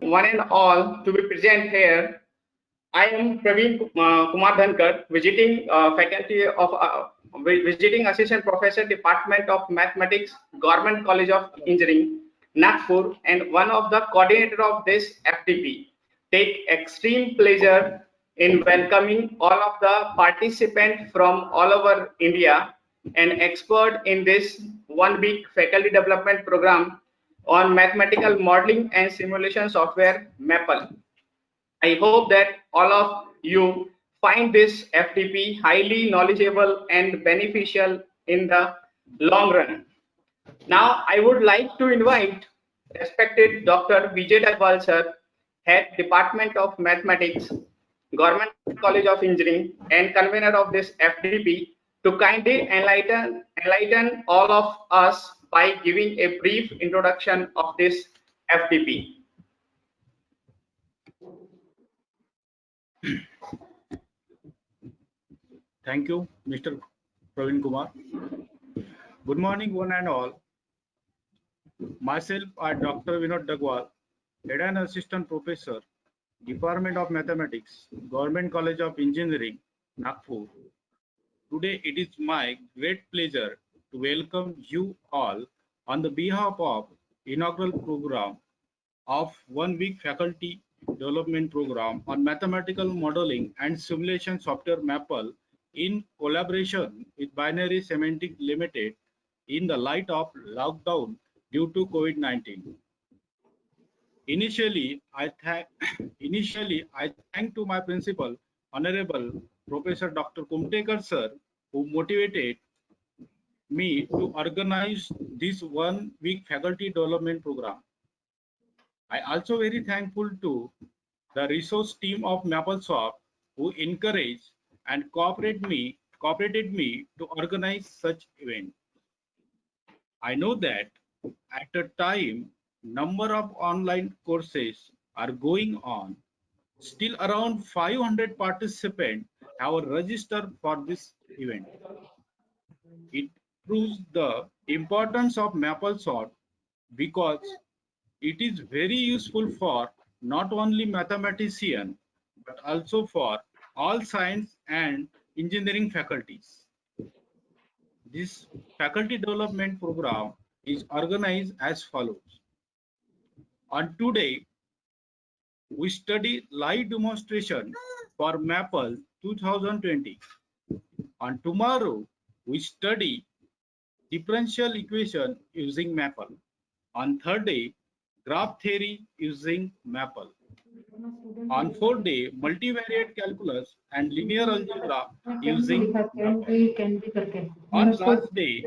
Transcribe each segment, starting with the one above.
one and all to be present here. I am Praveen Kumar Dhankar, visiting faculty of visiting assistant professor, Department of Mathematics, Government College of Engineering, Nagpur, and one of the coordinator of this FTP. Take extreme pleasure in welcoming all of the participants from all over India and expert in this 1 week faculty development program on mathematical modeling and simulation software Maple. I hope that all of you find this FTP highly knowledgeable and beneficial in the long run. Now, I would like to invite respected Dr. Vijay Dagwal sir, Head Department of Mathematics, Government College of Engineering, and convener of this FTP to kindly enlighten all of us by giving a brief introduction of this FTP. Thank you, Mr. Praveen Kumar. Good morning, one and all. Myself, I am Dr. Vinod Dagwal, Head and Assistant Professor, Department of Mathematics, Government College of Engineering, Nagpur. Today, it is my great pleasure to welcome you all on the behalf of inaugural program of 1 week faculty development program on mathematical modeling and simulation software Maple in collaboration with Binary Semantic Limited in the light of lockdown due to COVID-19. Initially, I thank to my principal, Honorable Professor Dr. Kumtekar sir, who motivated me to organize this 1 week faculty development program. I also very thankful to the resource team of MapleSoft who encouraged and cooperated me to organize such event. I know that at a time number of online courses are going on, still around 500 participants have registered for this event. It proves the importance of MapleSoft because it is very useful for not only mathematicians but also for all science and engineering faculties. This faculty development program is organized as follows. On today, we study live demonstration for Maple 2020. On tomorrow, we study differential equation using Maple. On third day, graph theory using Maple. On fourth day, multivariate calculus and linear algebra using Maple. On last day,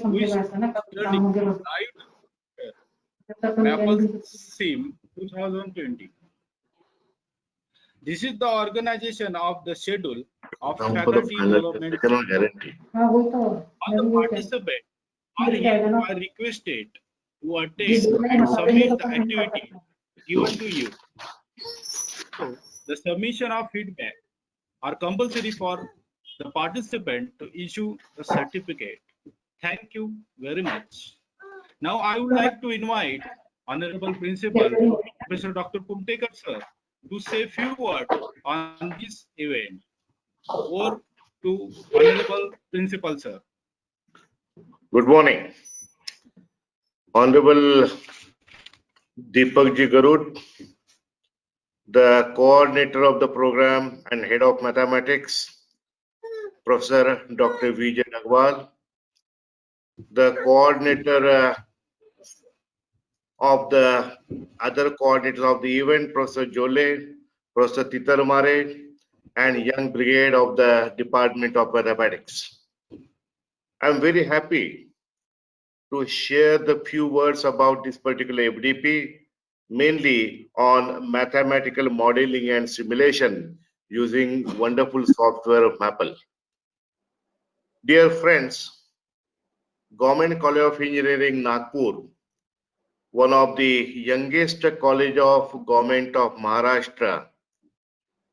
we study live Maple Sim 2020. This is the organization of the schedule of faculty development. On the participant are hereby requested to attend and submit the activity given to you. So, the submission of feedback are compulsory for the participant to issue the certificate. Thank you very much. Now I would like to invite Honorable Principal Professor Dr. Kumtekar sir to say a few words on this event. Over to Honorable Principal sir. Good morning. Honorable Deepak Ji Garud, the coordinator of the program and head of mathematics, Professor Dr. Vijay Dagwal, the coordinator of the other coordinators of the event, Professor Jole, Professor Titar Mare, and young brigade of the Department of Mathematics. I'm very happy to share the few words about this particular FDP, mainly on mathematical modeling and simulation using wonderful software of Maple. Dear friends, Government College of Engineering, Nagpur, one of the youngest college of Government of Maharashtra,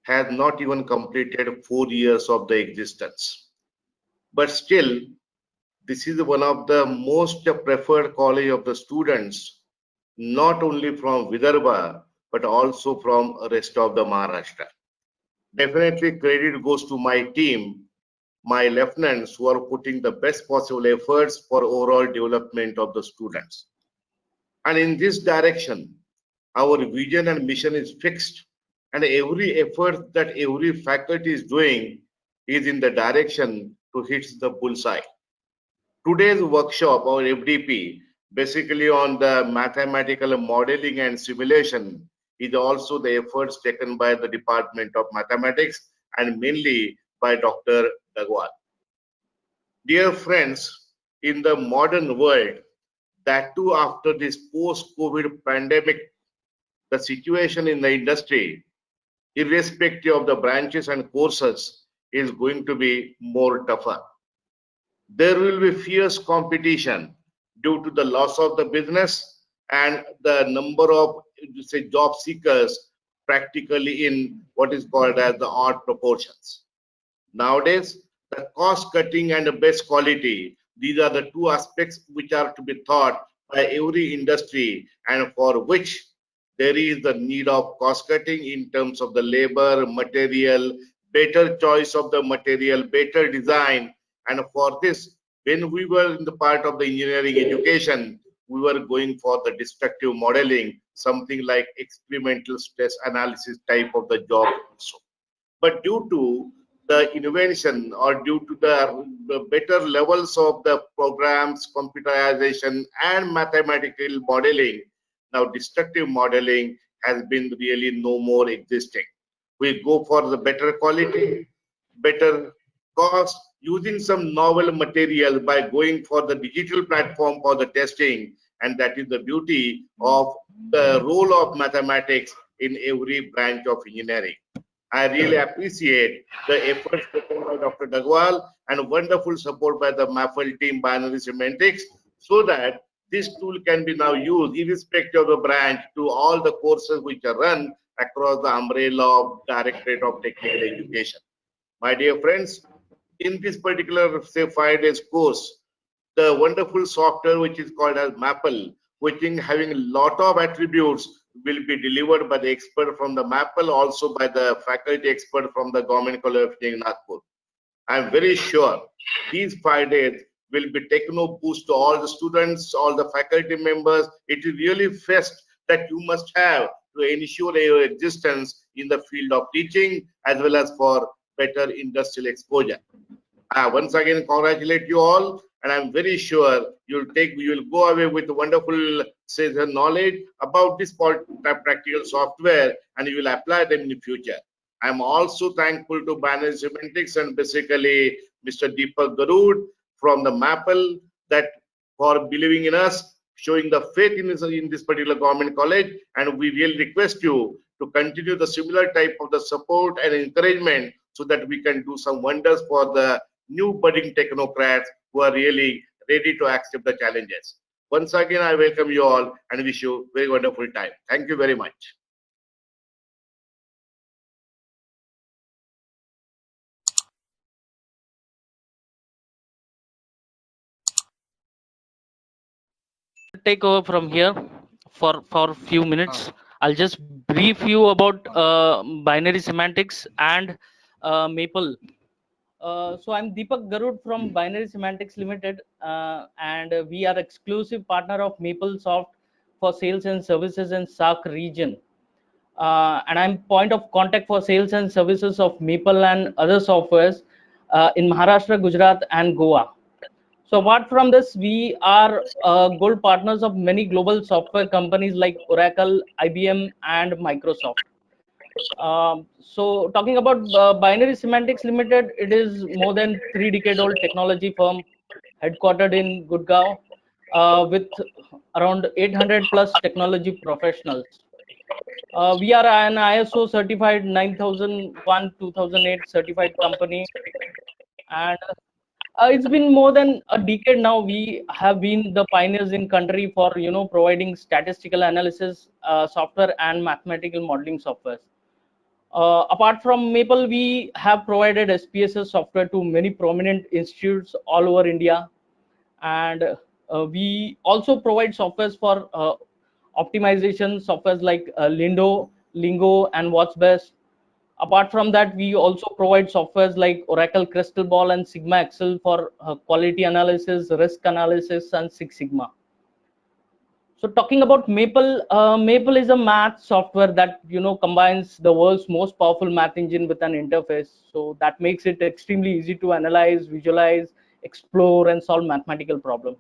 has not even completed 4 years of the existence. But still, this is one of the most preferred college of the students, not only from Vidarbha, but also from rest of the Maharashtra. Definitely credit goes to my team, my lieutenants who are putting the best possible efforts for overall development of the students. And in this direction, our vision and mission is fixed, and every effort that every faculty is doing is in the direction to hit the bullseye. Today's workshop, our FDP, basically on the mathematical modeling and simulation, is also the efforts taken by the Department of Mathematics and mainly by Dr. Dagwal. Dear friends, in the modern world, that too after this post-COVID pandemic, the situation in the industry, irrespective of the branches and courses, is going to be more tougher. There will be fierce competition due to the loss of the business and the number of say job seekers practically in what is called as the odd proportions. Nowadays, the cost cutting and the best quality, these are the two aspects which are to be thought by every industry and for which there is the need of cost cutting in terms of the labor, material, better choice of the material, better design. And for this, when we were in the part of the engineering education, we were going for the destructive modeling, something like experimental stress analysis type of the job also. But due to the invention or due to the better levels of the programs, computerization and mathematical modeling, now destructive modeling has been really no more existing. We go for the better quality, better cost, using some novel material by going for the digital platform for the testing, and that is the beauty of the role of mathematics in every branch of engineering. I really appreciate the efforts taken by Dr. Dagwal and wonderful support by the MAFL team, Binary Semantics, so that this tool can be now used irrespective of the branch to all the courses which are run across the umbrella of Directorate of Technical Education. My dear friends, in this particular, say, 5 days course, the wonderful software which is called as Maple, which is having a lot of attributes, will be delivered by the expert from the Maple, also by the faculty expert from the Government College of Engineering, Nagpur. I am very sure these 5 days will be techno boost to all the students, all the faculty members. It is really fest that you must have to ensure your existence in the field of teaching as well as for better industrial exposure. I once again congratulate you all, and I'm very sure you will go away with wonderful knowledge about this practical software, and you will apply them in the future. I'm also thankful to Binary Semantics and basically Mr. Deepak Garud from the Maple that for believing in us, showing the faith in this particular government college, and we really request you to continue the similar type of the support and encouragement so that we can do some wonders for the new budding technocrats who are really ready to accept the challenges. Once again, I welcome you all and wish you a very wonderful time. Thank you very much. Take over from here for a few minutes. I'll just brief you about binary semantics and Maple. So I'm Deepak Garud from Binary Semantics Limited, and we are exclusive partner of MapleSoft for sales and services in SAARC region. And I'm point of contact for sales and services of Maple and other softwares in Maharashtra, Gujarat, and Goa. So apart from this, we are gold partners of many global software companies like Oracle, IBM, and Microsoft. So talking about Binary Semantics Limited, it is more than 3-decade-old technology firm headquartered in Gurgaon with around 800 plus technology professionals. We are an ISO certified 9001-2008 certified company, and it's been more than a decade now. We have been the pioneers in country for providing statistical analysis software and mathematical modeling software. Apart from Maple, we have provided SPSS software to many prominent institutes all over India, and we also provide softwares for optimization softwares like Lindo, Lingo, and What's Best. Apart from that, we also provide softwares like Oracle Crystal Ball and Sigma Excel for quality analysis, risk analysis, and Six Sigma. So talking about Maple, Maple is a math software that combines the world's most powerful math engine with an interface. So that makes it extremely easy to analyze, visualize, explore, and solve mathematical problems.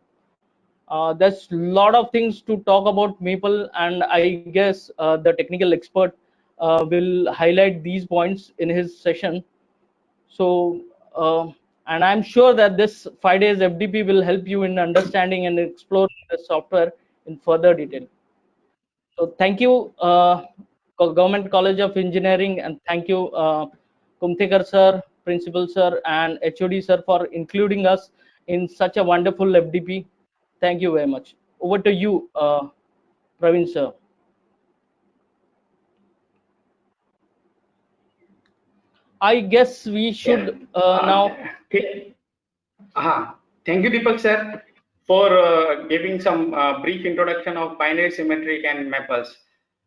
There's a lot of things to talk about Maple, and I guess the technical expert will highlight these points in his session. So, and I'm sure that this 5 days FDP will help you in understanding and exploring the software in further detail. So thank you, Government College of Engineering, and thank you, Kumtekar sir, Principal sir, and HOD sir for including us in such a wonderful FDP. Thank you very much. Over to you, Praveen sir. I guess we should now. Thank you, Deepak sir, for giving some brief introduction of binary symmetric and maples.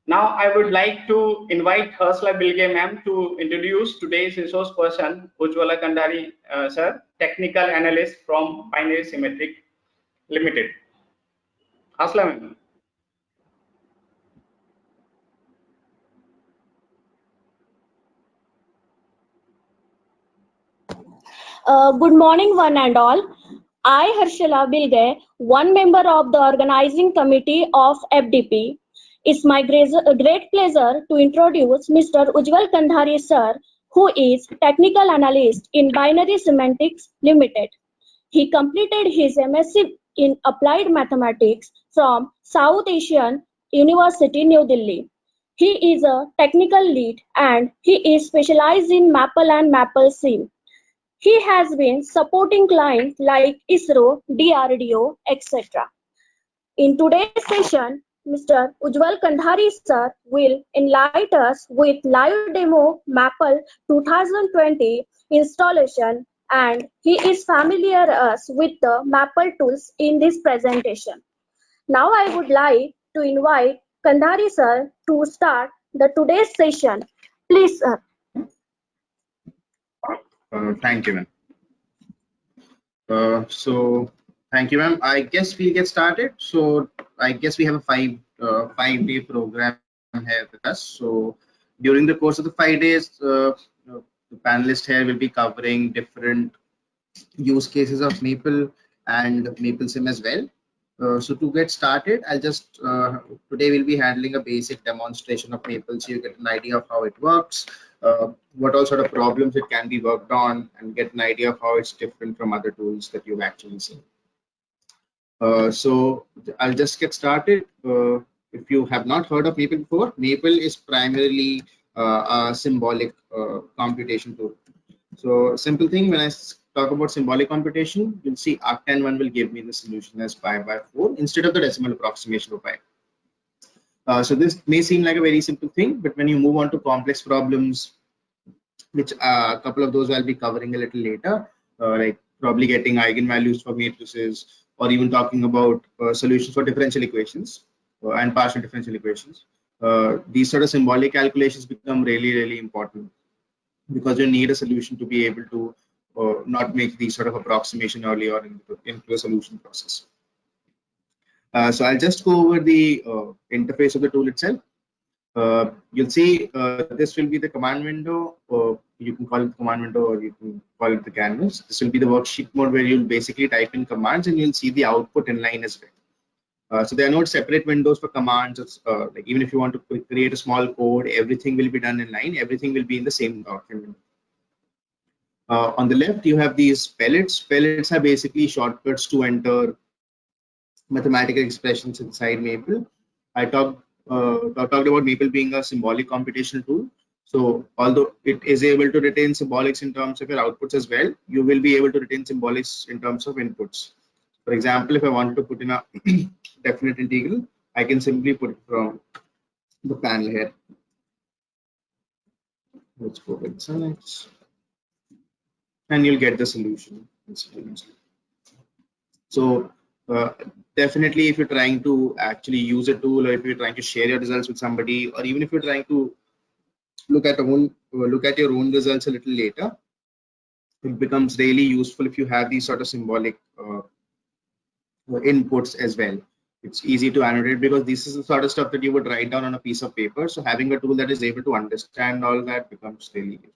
Now, I would like to invite Harsla Bilge ma'am to introduce today's resource person, Ujjwala Kandhari sir, technical analyst from Binary Symmetric Limited. Harsla ma'am. Good morning, one and all. I, Harshila Bilge, one member of the organizing committee of FDP. It's my great pleasure to introduce Mr. Ujjwal Kandhari sir, who is technical analyst in Binary Semantics Limited. He completed his MSc in Applied Mathematics from South Asian University, New Delhi. He is a technical lead and he is specialized in Maple and Maple Sim. He has been supporting clients like ISRO, DRDO, etc. In today's session, Mr. Ujjwal Kandhari sir will enlighten us with live demo Maple 2020 installation, and he is familiar us with the Maple tools in this presentation. Now I would like to invite Kandhari sir to start the today's session. Please, sir. Thank you, ma'am. Thank you, ma'am. I guess we'll get started. So I guess we have a five-day program here with us. So during the course of the 5 days, the panelists here will be covering different use cases of Maple and Maple Sim as well. So to get started, I'll just today we'll be handling a basic demonstration of Maple, so you get an idea of how it works, what all sort of problems it can be worked on, and get an idea of how it's different from other tools that you've actually seen. So I'll just get started. If you have not heard of Maple before, Maple is primarily a symbolic computation tool. So simple thing, when I talk about symbolic computation, you'll see arctan 1 will give me the solution as pi by 4 instead of the decimal approximation of pi. So this may seem like a very simple thing, but when you move on to complex problems, which a couple of those I'll be covering a little later, like probably getting eigenvalues for matrices, or even talking about solutions for differential equations and partial differential equations. These sort of symbolic calculations become really, really important, because you need a solution to be able to not make these sort of approximation early on into a solution process. So I'll just go over the interface of the tool itself. You'll see this will be the command window, or you can call it the command window, or you can call it the canvas. This will be the worksheet mode where you'll basically type in commands and you'll see the output in line as well. So there are no separate windows for commands. It's, like even if you want to create a small code, everything will be done in line. Everything will be in the same document. On the left, you have these pellets. Pellets are basically shortcuts to enter mathematical expressions inside Maple. I talked about Maple being a symbolic computational tool. So although it is able to retain symbolics in terms of your outputs as well, you will be able to retain symbolics in terms of inputs. For example, if I want to put in a definite integral, I can simply put it from the panel here. Let's go with science, and you'll get the solution. So Definitely, if you're trying to actually use a tool, or if you're trying to share your results with somebody, or even if you're trying to look at your own results a little later, it becomes really useful if you have these sort of symbolic inputs as well. It's easy to annotate because this is the sort of stuff that you would write down on a piece of paper. So having a tool that is able to understand all that becomes really useful.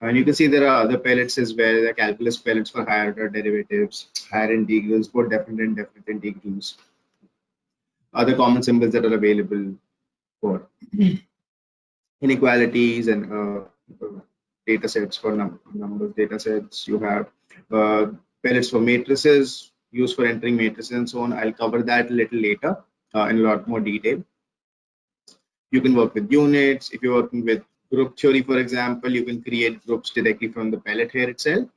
And you can see there are other pellets as well. There are calculus pellets for higher order derivatives, higher integrals, both definite and indefinite integrals. Other common symbols that are available for inequalities and data sets for numbers data sets. You have pellets for matrices used for entering matrices and so on. I'll cover that a little later in a lot more detail. You can work with units. If you're working with group theory, for example, you can create groups directly from the pellet here itself.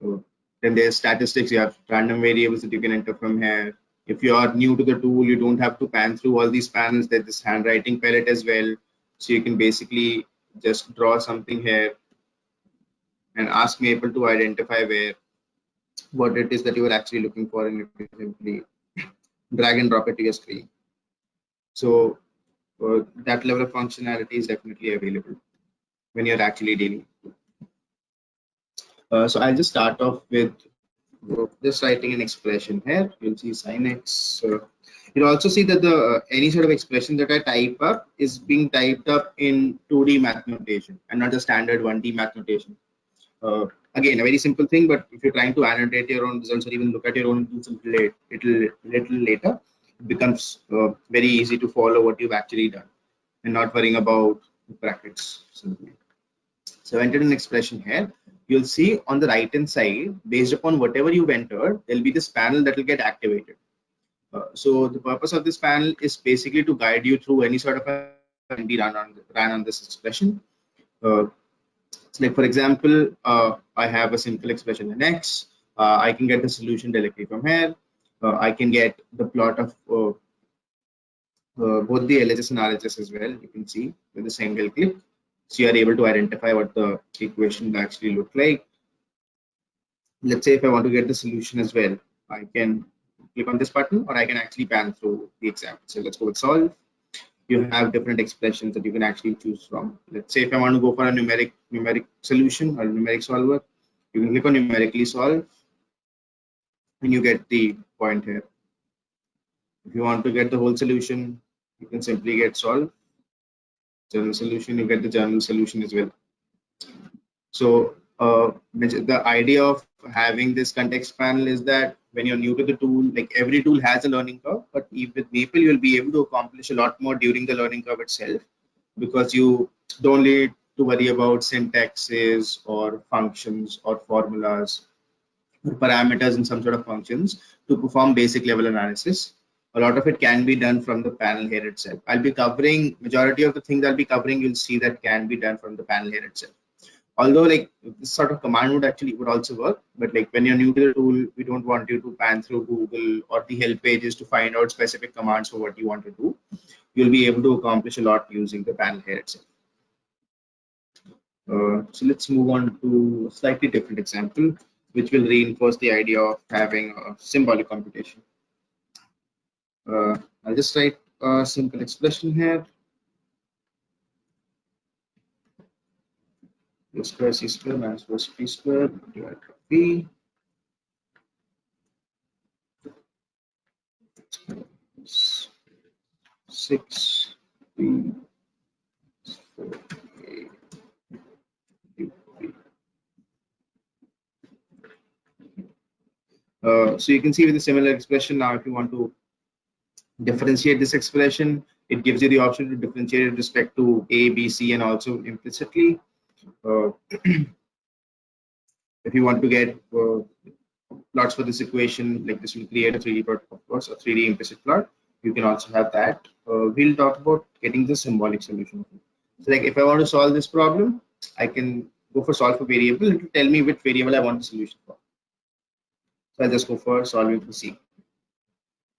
So then there's statistics. You have random variables that you can enter from here. If you are new to the tool, you don't have to pan through all these panels. There's this handwriting pellet as well. So you can basically just draw something here and ask Maple to identify what it is that you are actually looking for, and you can simply drag and drop it to your screen. So that level of functionality is definitely available when you're actually dealing. So I'll just start off with just writing an expression here. You'll see sin x. You'll also see that the any sort of expression that I type up is being typed up in 2D math notation and not the standard 1D math notation. Again, a very simple thing, but if you're trying to annotate your own results or even look at your own results a little later, it becomes very easy to follow what you've actually done and not worrying about the brackets. So I entered an expression here. You'll see on the right hand side, based upon whatever you've entered, there'll be this panel that will get activated. So the purpose of this panel is basically to guide you through any sort of a run on this expression. So like for example, I have a simple expression in x. I can get the solution directly from here. I can get the plot of both the LHS and RHS as well. You can see with the single click. So you are able to identify what the equation actually look like. Let's say if I want to get the solution as well, I can click on this button, or I can actually pan through the example. So let's go with solve. You have different expressions that you can actually choose from. Let's say if I want to go for a numeric solution or numeric solver, you can click on numerically solve and you get the point here. If you want to get the whole solution, you can simply get solve. General solution, you get the general solution as well. So the idea of having this context panel is that when you're new to the tool, like every tool has a learning curve, but with Maple, you'll be able to accomplish a lot more during the learning curve itself, because you don't need to worry about syntaxes or functions or formulas or parameters in some sort of functions to perform basic level analysis. A lot of it can be done from the panel here itself. I'll be covering majority of the things I'll be covering. You'll see that can be done from the panel here itself. Although like this sort of command would also work, but like when you're new to the tool, we don't want you to pan through Google or the help pages to find out specific commands for what you want to do. You'll be able to accomplish a lot using the panel here itself. So let's move on to a slightly different example, which will reinforce the idea of having a symbolic computation. I'll just write a simple expression here. A square c square minus 4p square divided by p. 6 p 4a. So you can see with a similar expression now, if you want to differentiate this expression, it gives you the option to differentiate with respect to a, b, c, and also implicitly. If you want to get plots for this equation, like this will create a 3D plot, of course, a 3D implicit plot. You can also have that. We'll talk about getting the symbolic solution. So like if I want to solve this problem, I can go for solve for variable. It will tell me which variable I want the solution for. So I'll just go for solving for C.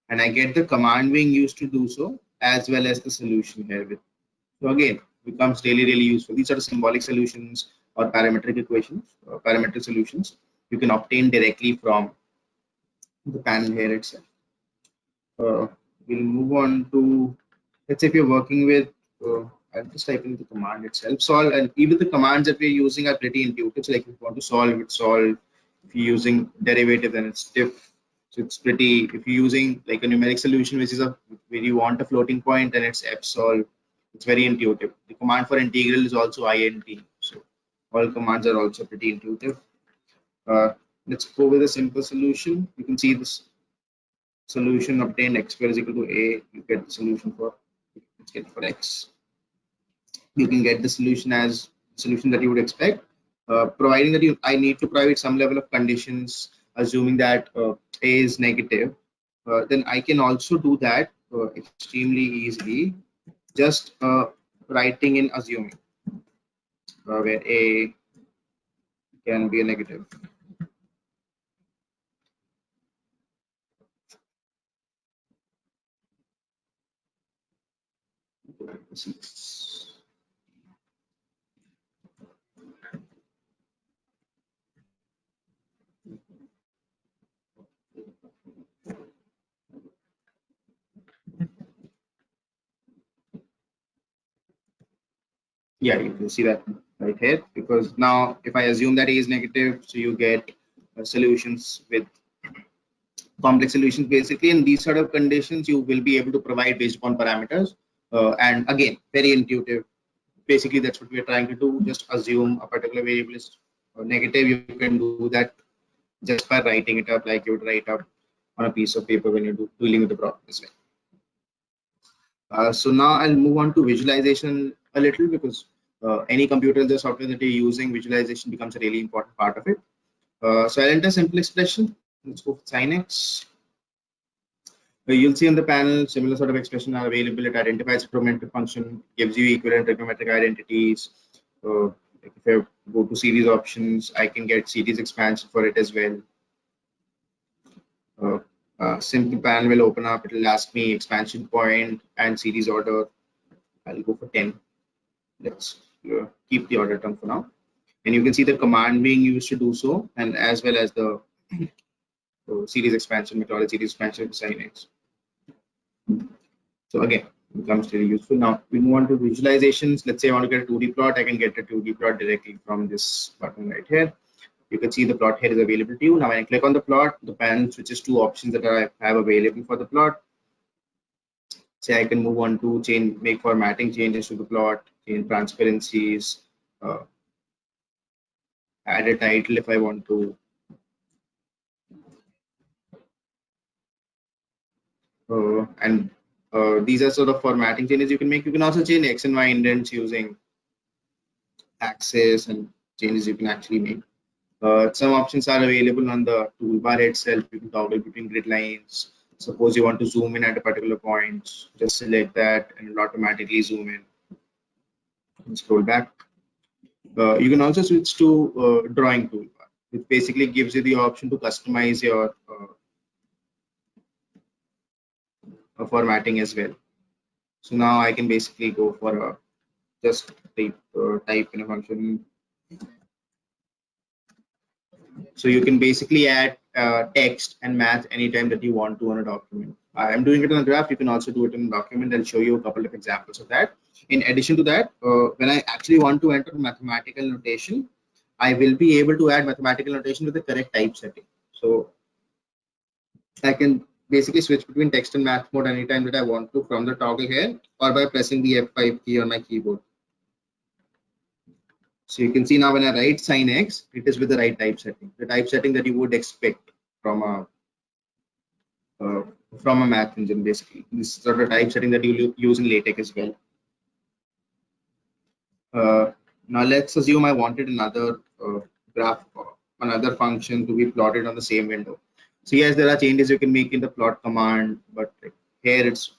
And I get the command being used to do so, as well as the solution here. So again, becomes really useful. These are the symbolic solutions or parametric equations or parametric solutions you can obtain directly from the panel here itself. We'll move on to, let's say if you're working with, I'll just type in the command itself, solve, and even the commands that we're using are pretty intuitive. So like if you want to solve, it's solve. If you're using derivative, then it's diff. So it's pretty, if you're using like a numeric solution, which is where you want a floating point, then it's fsolve. It's very intuitive. The command for integral is also int. So all commands are also pretty intuitive. Let's go with a simple solution. You can see this solution obtained x square is equal to a. You get the solution for, let's get for x. You can get the solution as solution that you would expect, providing that I need to provide some level of conditions, assuming that a is negative. Then I can also do that extremely easily, just writing in assuming where a can be a negative. Yeah, you can see that right here, because now if I assume that a is negative, so you get solutions with complex solutions basically, and these sort of conditions you will be able to provide based upon parameters, and again very intuitive. Basically that's what we are trying to do, just assume a particular variable is negative. You can do that just by writing it up like you would write up on a piece of paper when you're dealing with the problem as well. So now I'll move on to visualization a little, because any computer the software that you're using, visualization becomes a really important part of it. So I'll enter simple expression. Let's go for sin x. You'll see on the panel similar sort of expression are available. It identifies a trigonometric function, gives you equivalent trigonometric identities. If I go to series options, I can get series expansion for it as well. Simple panel will open up. It will ask me expansion point and series order. I'll go for 10. Let's keep the order term for now. And you can see the command being used to do so, and as well as the series expansion methodology, series expansion of sin x. So again, it becomes really useful. Now we move on to visualizations. Let's say I want to get a 2D plot. I can get a 2D plot directly from this button right here. You can see the plot here is available to you. Now when I click on the plot, the panel switches to options that I have available for the plot. Say I can move on to change, make formatting changes to the plot, change transparencies, add a title if I want to. These are sort of formatting changes you can make. You can also change X and Y indents using axis and changes you can actually make. Some options are available on the toolbar itself. You can toggle between grid lines. Suppose you want to zoom in at a particular point, just select that and it'll automatically zoom in. And scroll back. You can also switch to drawing toolbar, which basically gives you the option to customize your formatting as well. So now I can basically go for just type in a function. So you can basically add text and math anytime that you want to on a document. I'm doing it on a graph. You can also do it in a document. I'll show you a couple of examples of that. In addition to that, when I actually want to enter mathematical notation, I will be able to add mathematical notation with the correct type setting. So I can basically switch between text and math mode anytime that I want to from the toggle here, or by pressing the F5 key on my keyboard. So you can see now when I write sin x, it is with the right type setting, the type setting that you would expect from a math engine. Basically, this is sort of type setting that you use in LaTeX as well. Now let's assume I wanted another graph, another function to be plotted on the same window. So yes, there are changes you can make in the plot command, but here it's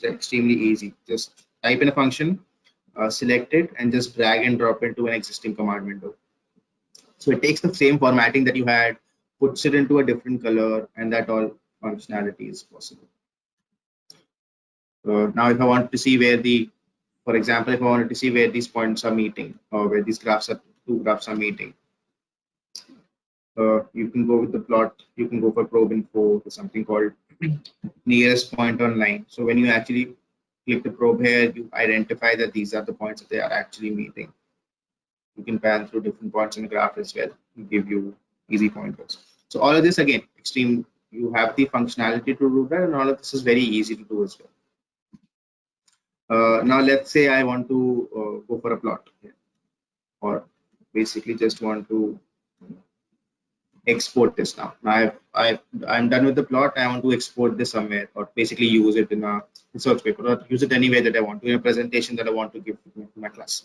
extremely easy. Just type in a function, select it, and just drag and drop into an existing command window. So it takes the same formatting that you had, puts it into a different color, and that all functionality is possible. Now if I want to see where for example, if I wanted to see where these points are meeting, or where these two graphs are meeting, You can go with the plot. You can go for probe info. There's something called nearest point on line. So when you actually click the probe here, you identify that these are the points that they are actually meeting. You can pan through different points in the graph as well and give you easy pointers. So all of this, again, extreme, you have the functionality to do that, and all of this is very easy to do as well. Now let's say I want to go for a plot here, or basically just want to export this now. Now I'm done with the plot. I want to export this somewhere, or basically use it in a research paper, or use it anywhere that I want to, in a presentation that I want to give to my class.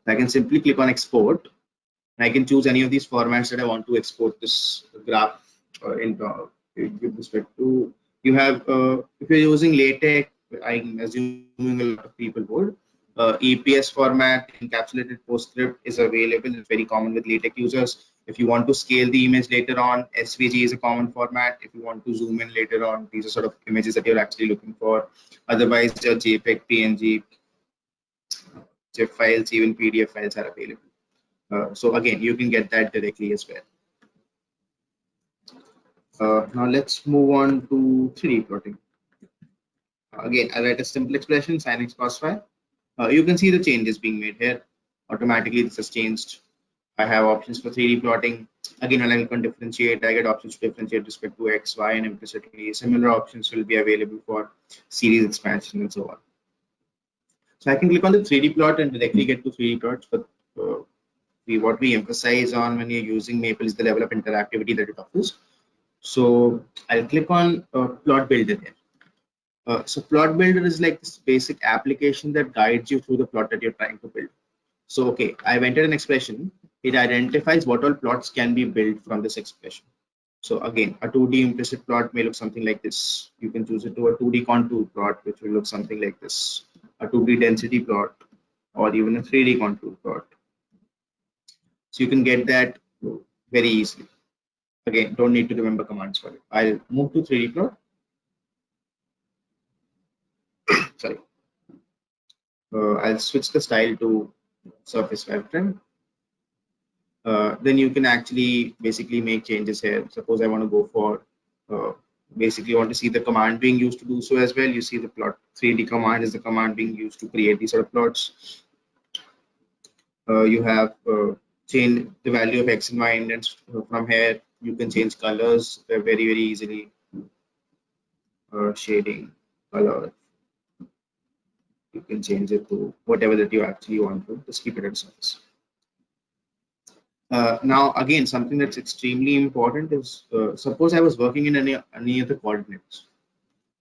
I can simply click on export. I can choose any of these formats that I want to export this graph with respect to. You have, if you're using LaTeX, I'm assuming a lot of people would. EPS format, encapsulated PostScript, is available. It's very common with LaTeX users. If you want to scale the image later on, SVG is a common format. If you want to zoom in later on, these are sort of images that you're actually looking for. Otherwise, your JPEG, PNG, GIF files, even PDF files are available. So again, you can get that directly as well. Now let's move on to 3D plotting. Again, I write a simple expression, sin x cos y. You can see the changes being made here. Automatically, this has changed. I have options for 3D plotting. Again, when I click on differentiate, I get options to differentiate respect to x, y, and implicitly similar options will be available for series expansion and so on. So I can click on the 3D plot and directly get to 3D plots. But what we emphasize on when you're using Maple is the level of interactivity that it offers. So I'll click on Plot Builder here. So Plot Builder is like this basic application that guides you through the plot that you're trying to build. So, okay, I've entered an expression. It identifies what all plots can be built from this expression. So again, a 2D implicit plot may look something like this. You can choose it to a 2D contour plot, which will look something like this. A 2D density plot, or even a 3D contour plot. So you can get that very easily. Again, don't need to remember commands for it. I'll move to 3D plot. Sorry. I'll switch the style to surface wireframe. Then you can actually basically make changes here. Suppose I want to go for basically want to see the command being used to do so as well. You see the plot 3D command is the command being used to create these sort of plots. You have change the value of x and y indents from here. You can change colors very easily. Shading, color. You can change it to whatever that you actually want to. Just keep it at surface. Now, again, something that's extremely important is suppose I was working in any of the coordinates.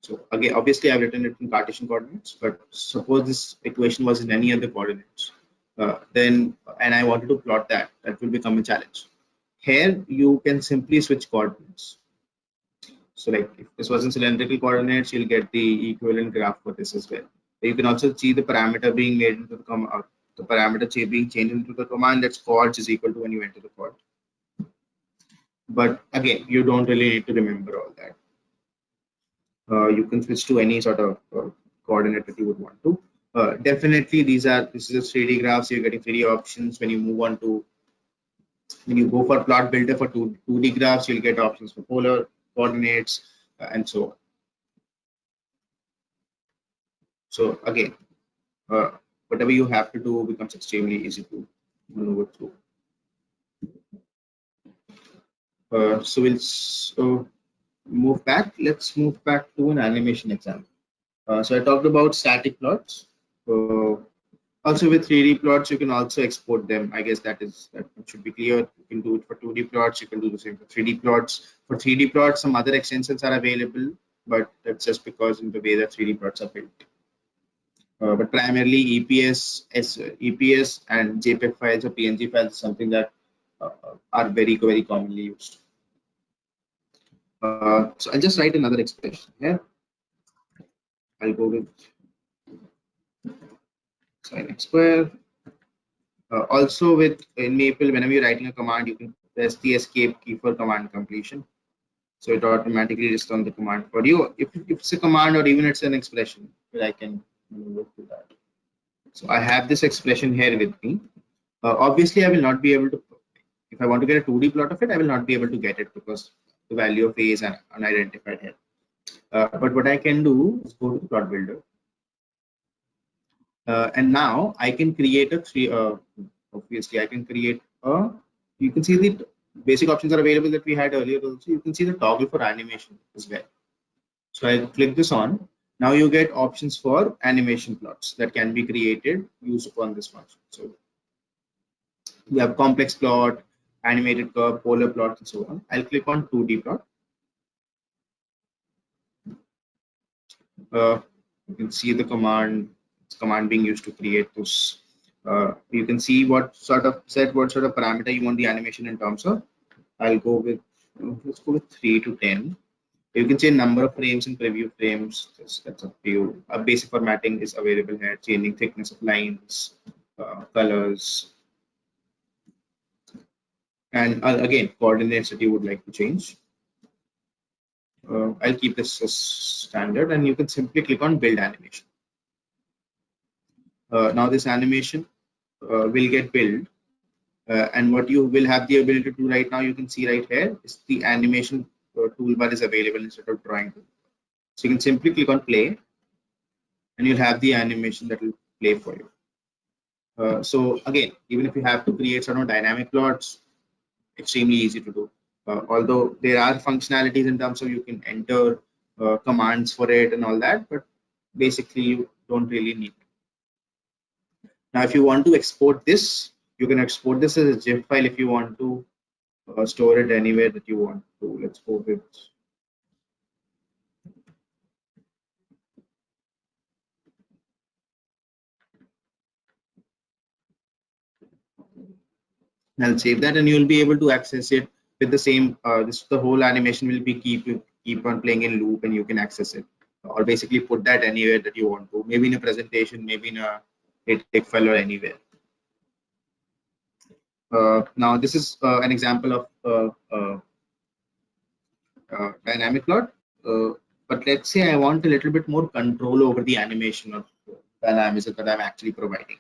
So again, obviously I've written it in Cartesian coordinates, but suppose this equation was in any other coordinates, then and I wanted to plot that will become a challenge. Here you can simply switch coordinates. So like if this was in cylindrical coordinates, you'll get the equivalent graph for this as well. You can also see the parameter being made into the command. The parameter being changed into the command that's chords is equal to when you enter the chord. But again, you don't really need to remember all that. You can switch to any sort of coordinate that you would want to. Definitely, this is a 3D graph, so you're getting 3D options. When you move on to, when you go for plot builder for 2D graphs, you'll get options for polar coordinates and so on. So again, whatever you have to do becomes extremely easy to maneuver through. So we'll move back. Let's move back to an animation example. So I talked about static plots. Also with 3D plots, you can also export them. I guess that should be clear. You can do it for 2D plots. You can do the same for 3D plots. For 3D plots, some other extensions are available, but that's just because in the way that 3D plots are built. But primarily EPS and JPEG files or PNG files is something that are very commonly used. So I'll just write another expression here. I'll go with sin x square. Also in Maple, whenever you're writing a command, you can press the escape key for command completion. So it automatically responds the command for you. If it's a command or even it's an expression, I can look to that. So I have this expression here with me. Obviously, I will not be able to. If if I want to get a 2D plot of it, I will not be able to get it because the value of A is unidentified here. But what I can do is go to plot builder. And now I can create a obviously I can create you can see the basic options are available that we had earlier also. You can see the toggle for animation as well. So I click this on. Now you get options for animation plots that can be created used upon this function. So we have complex plot, animated curve, polar plot, and so on. I'll click on 2D plot. You can see the command being used to create this. You can see what sort of parameter you want the animation in terms of. I'll go with, let's go with 3 to 10. You can say number of frames and preview frames. That's up to you. Basic formatting is available here, changing thickness of lines, colors, and again, coordinates that you would like to change. I'll keep this as standard, and you can simply click on build animation. Now this animation will get built, and what you will have the ability to do right now, you can see right here, is the animation toolbar is available instead of drawing tool. So you can simply click on play, and you'll have the animation that will play for you. So again, even if you have to create some dynamic plots, extremely easy to do. Although there are functionalities in terms of you can enter commands for it and all that, but basically you don't really need it. Now, if you want to export this, you can export this as a GIF file if you want to store it anywhere that you want to. Let's go with I'll save that, and you'll be able to access it with the same. The whole animation will be keep on playing in loop, and you can access it, or basically put that anywhere that you want to. Maybe in a presentation, maybe in a text file, or anywhere. Now this is an example of dynamic plot. But let's say I want a little bit more control over the animation of dynamism that I'm actually providing.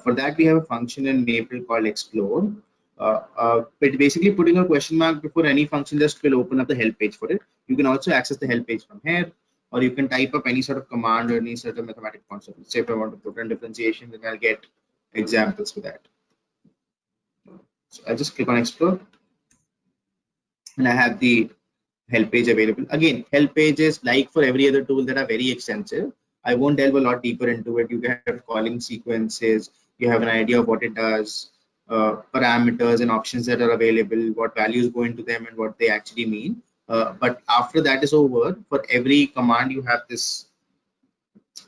For that, we have a function in Maple called explore. But basically putting a question mark before any function just will open up the help page for it. You can also access the help page from here, or you can type up any sort of command or any sort of mathematical concept. Let's say if I want to put in differentiation, then I'll get examples for that. So I'll just click on explore, and I have the help page available. Again, help pages, like for every other tool, that are very extensive. I won't delve a lot deeper into it. You have calling sequences, you have an idea of what it does, parameters and options that are available, what values go into them, and what they actually mean. But after that is over, for every command, you have this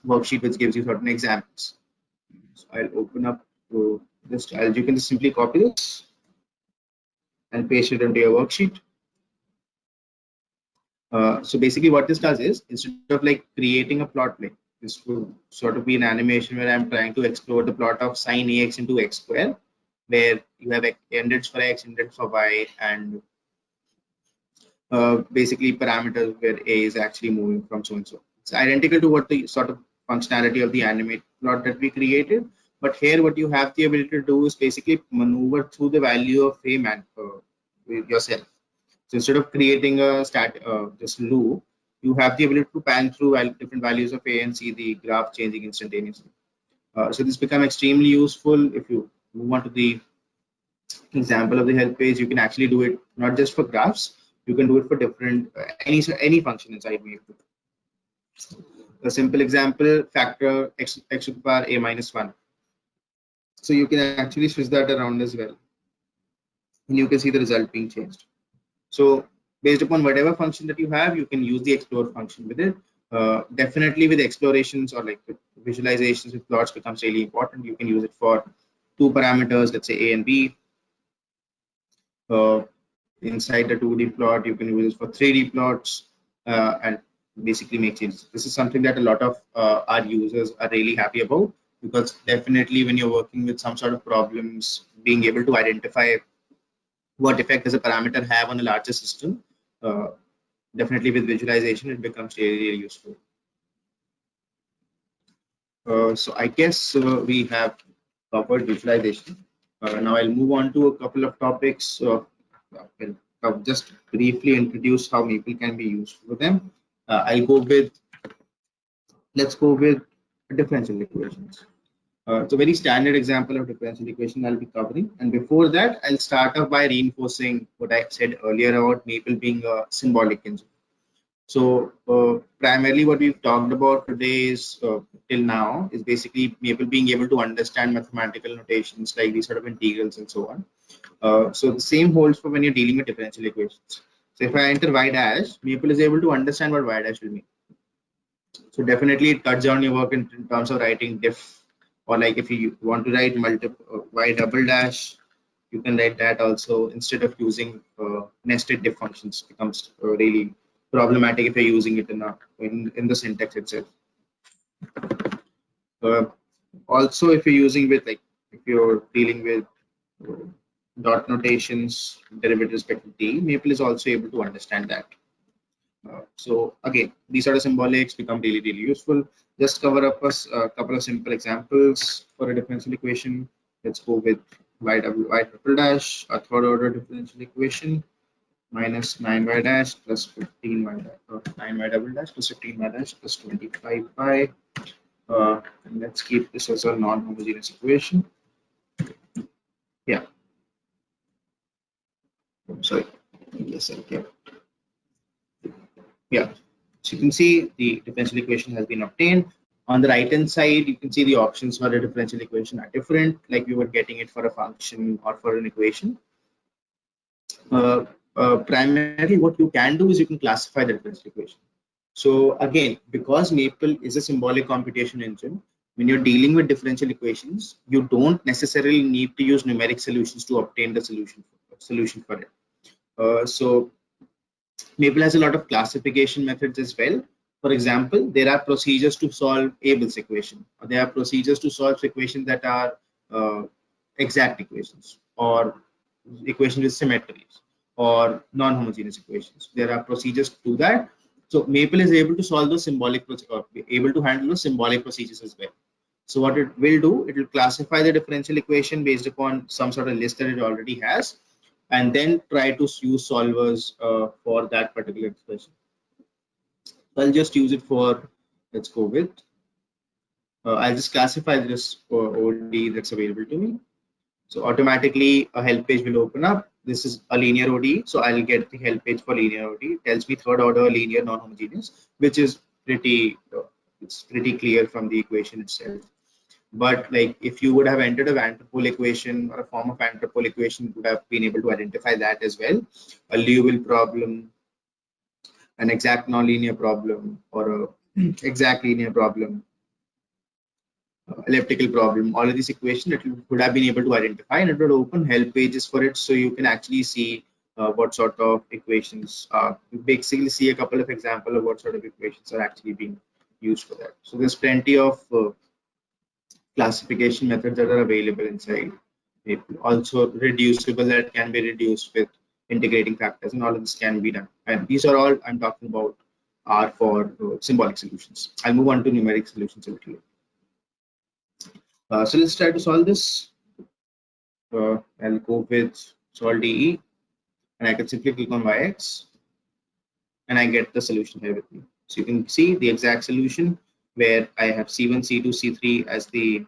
worksheet which gives you certain examples. So I'll open up this. You can just simply copy this and paste it into your worksheet. So basically what this does is, instead of like creating a plot, like this will sort of be an animation where I'm trying to explore the plot of sine ax into x square, where you have indents for x, indents for y, and basically parameters where a is actually moving from so and so. It's identical to what the sort of functionality of the animate plot that we created, but here what you have the ability to do is basically maneuver through the value of a yourself. So instead of creating a this loop, you have the ability to pan through different values of a and see the graph changing instantaneously. So this becomes extremely useful. If you move on to the example of the help page, you can actually do it not just for graphs. You can do it for different any function inside Maple. A simple example: factor x to the power a minus 1. So you can actually switch that around as well, and you can see the result being changed. So based upon whatever function that you have, you can use the explore function with it. Definitely with explorations or like with visualizations with plots becomes really important. You can use it for 2 parameters, let's say a and b. Inside the 2D plot, you can use it for 3D plots and basically make changes. This is something that a lot of our users are really happy about, because definitely when you're working with some sort of problems, being able to identify what effect does a parameter have on a larger system, definitely with visualization, it becomes really, really useful. So I guess we have covered visualization. Now I'll move on to a couple of topics. I'll just briefly introduce how Maple can be used for them. Let's go with differential equations. It's a very standard example of differential equation I'll be covering. And before that, I'll start off by reinforcing what I said earlier about Maple being a symbolic engine. So primarily what we've talked about today is till now is basically Maple being able to understand mathematical notations like these sort of integrals and so on. So the same holds for when you're dealing with differential equations. So if I enter y dash, Maple is able to understand what y dash will mean. So definitely it cuts down your work in terms of writing diff, or like if you want to write multiple y double dash, you can write that also instead of using nested diff functions. It becomes really problematic if you're using it in the syntax itself. Also, if you're using with like if you're dealing with dot notations derivative respect to t, Maple is also able to understand that. So again, these sort of symbolics become really useful. Just cover up a couple of simple examples for a differential equation. Let's go with y triple dash, a third order differential equation, minus 9y dash plus 15y dash, 9y double dash plus 15y dash plus 25y. And let's keep this as a non-homogeneous equation. Yeah. Sorry. Yes, okay. Yeah. So you can see the differential equation has been obtained. On the right hand side, you can see the options for a differential equation are different, like we were getting it for a function or for an equation. Primarily, what you can do is you can classify the differential equation. So again, because Maple is a symbolic computation engine, when you're dealing with differential equations, you don't necessarily need to use numeric solutions to obtain the solution for it. So Maple has a lot of classification methods as well. For example, there are procedures to solve Abel's equation, or there are procedures to solve equations that are exact equations, or equations with symmetries, or non-homogeneous equations. There are procedures to do that. So Maple is able to solve those able to handle those symbolic procedures as well. So what it will do, it will classify the differential equation based upon some sort of list that it already has, and then try to use solvers for that particular expression. I'll just use it for, let's go with, I'll just classify this ODE that's available to me. So automatically a help page will open up. This is a linear ODE, so I'll get the help page for linear ODE. It tells me third order linear non-homogeneous, which is it's pretty clear from the equation itself. But like if you would have entered a Van der Pol equation or a form of Van der Pol equation, you would have been able to identify that as well. A Liouville problem, an exact nonlinear problem, or a exact linear problem, elliptical problem, all of these equations that you would have been able to identify, and it would open help pages for it, so you can actually see what sort of equations you basically see a couple of examples of what sort of equations are actually being used for that. So there's plenty of classification methods that are available inside. Also reducible that can be reduced with integrating factors, and all of this can be done. And these are all I'm talking about are for symbolic solutions. I'll move on to numeric solutions a little later. So let's try to solve this. I'll go with solve DE, and I can simply click on YX, and I get the solution here with me. So you can see the exact solution where I have C1, C2, C3 as the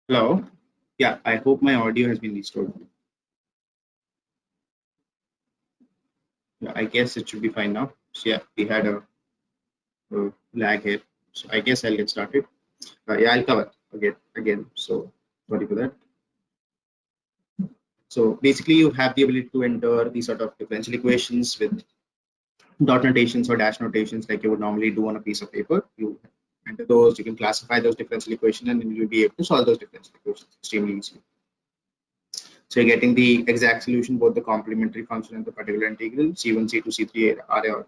Hello. Yeah, I hope my audio has been restored. Yeah, I guess it should be fine now. So yeah, we had a lag here. So I guess I'll get started. Yeah, I'll cover again. So sorry for that. So basically, you have the ability to enter these sort of differential equations with dot notations or dash notations like you would normally do on a piece of paper. You enter those, you can classify those differential equations, and then you'll be able to solve those differential equations extremely easily. So you're getting the exact solution, both the complementary function and the particular integral. C1, C2, C3 are your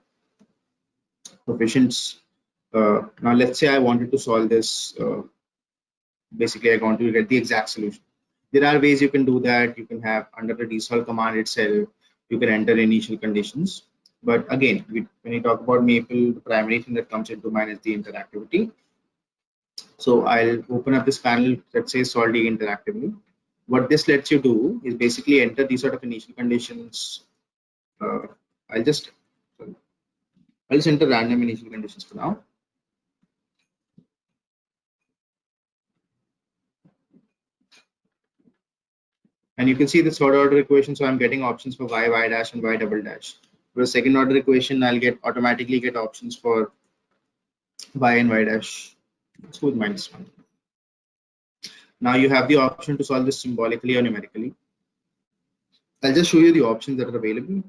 coefficients. Now let's say I wanted to solve this. Basically, I want to get the exact solution. There are ways you can do that. You can have under the dsolve command itself, you can enter initial conditions. But again, when you talk about Maple, the primary thing that comes into mind is the interactivity. So I'll open up this panel that says solve D interactively. What this lets you do is basically enter these sort of initial conditions. I'll just enter random initial conditions for now. And you can see the third order equation. So I'm getting options for y, y dash, and y double dash. For the second order equation, I'll automatically get options for y and y dash. Let's go with -1. Now you have the option to solve this symbolically or numerically. I'll just show you the options that are available.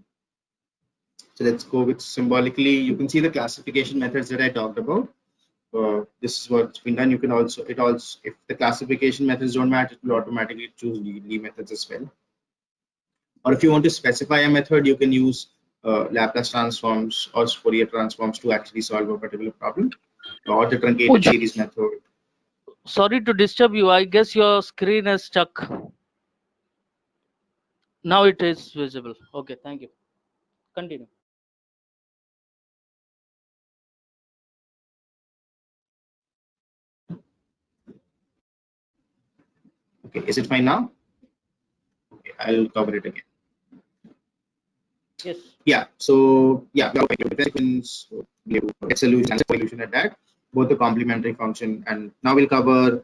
So let's go with symbolically. You can see the classification methods that I talked about. This is what's been done. You can also, if the classification methods don't match, it will automatically choose Lie methods as well. Or if you want to specify a method, you can use Laplace transforms or Fourier transforms to actually solve a particular problem, or the truncated series method. Sorry to disturb you. I guess your screen is stuck. Now it is visible. Okay, thank you. Continue. Okay, is it fine now? Okay, I'll cover it again. Yes. Yeah. So yeah, get solution at that, both the complementary function, and now we'll cover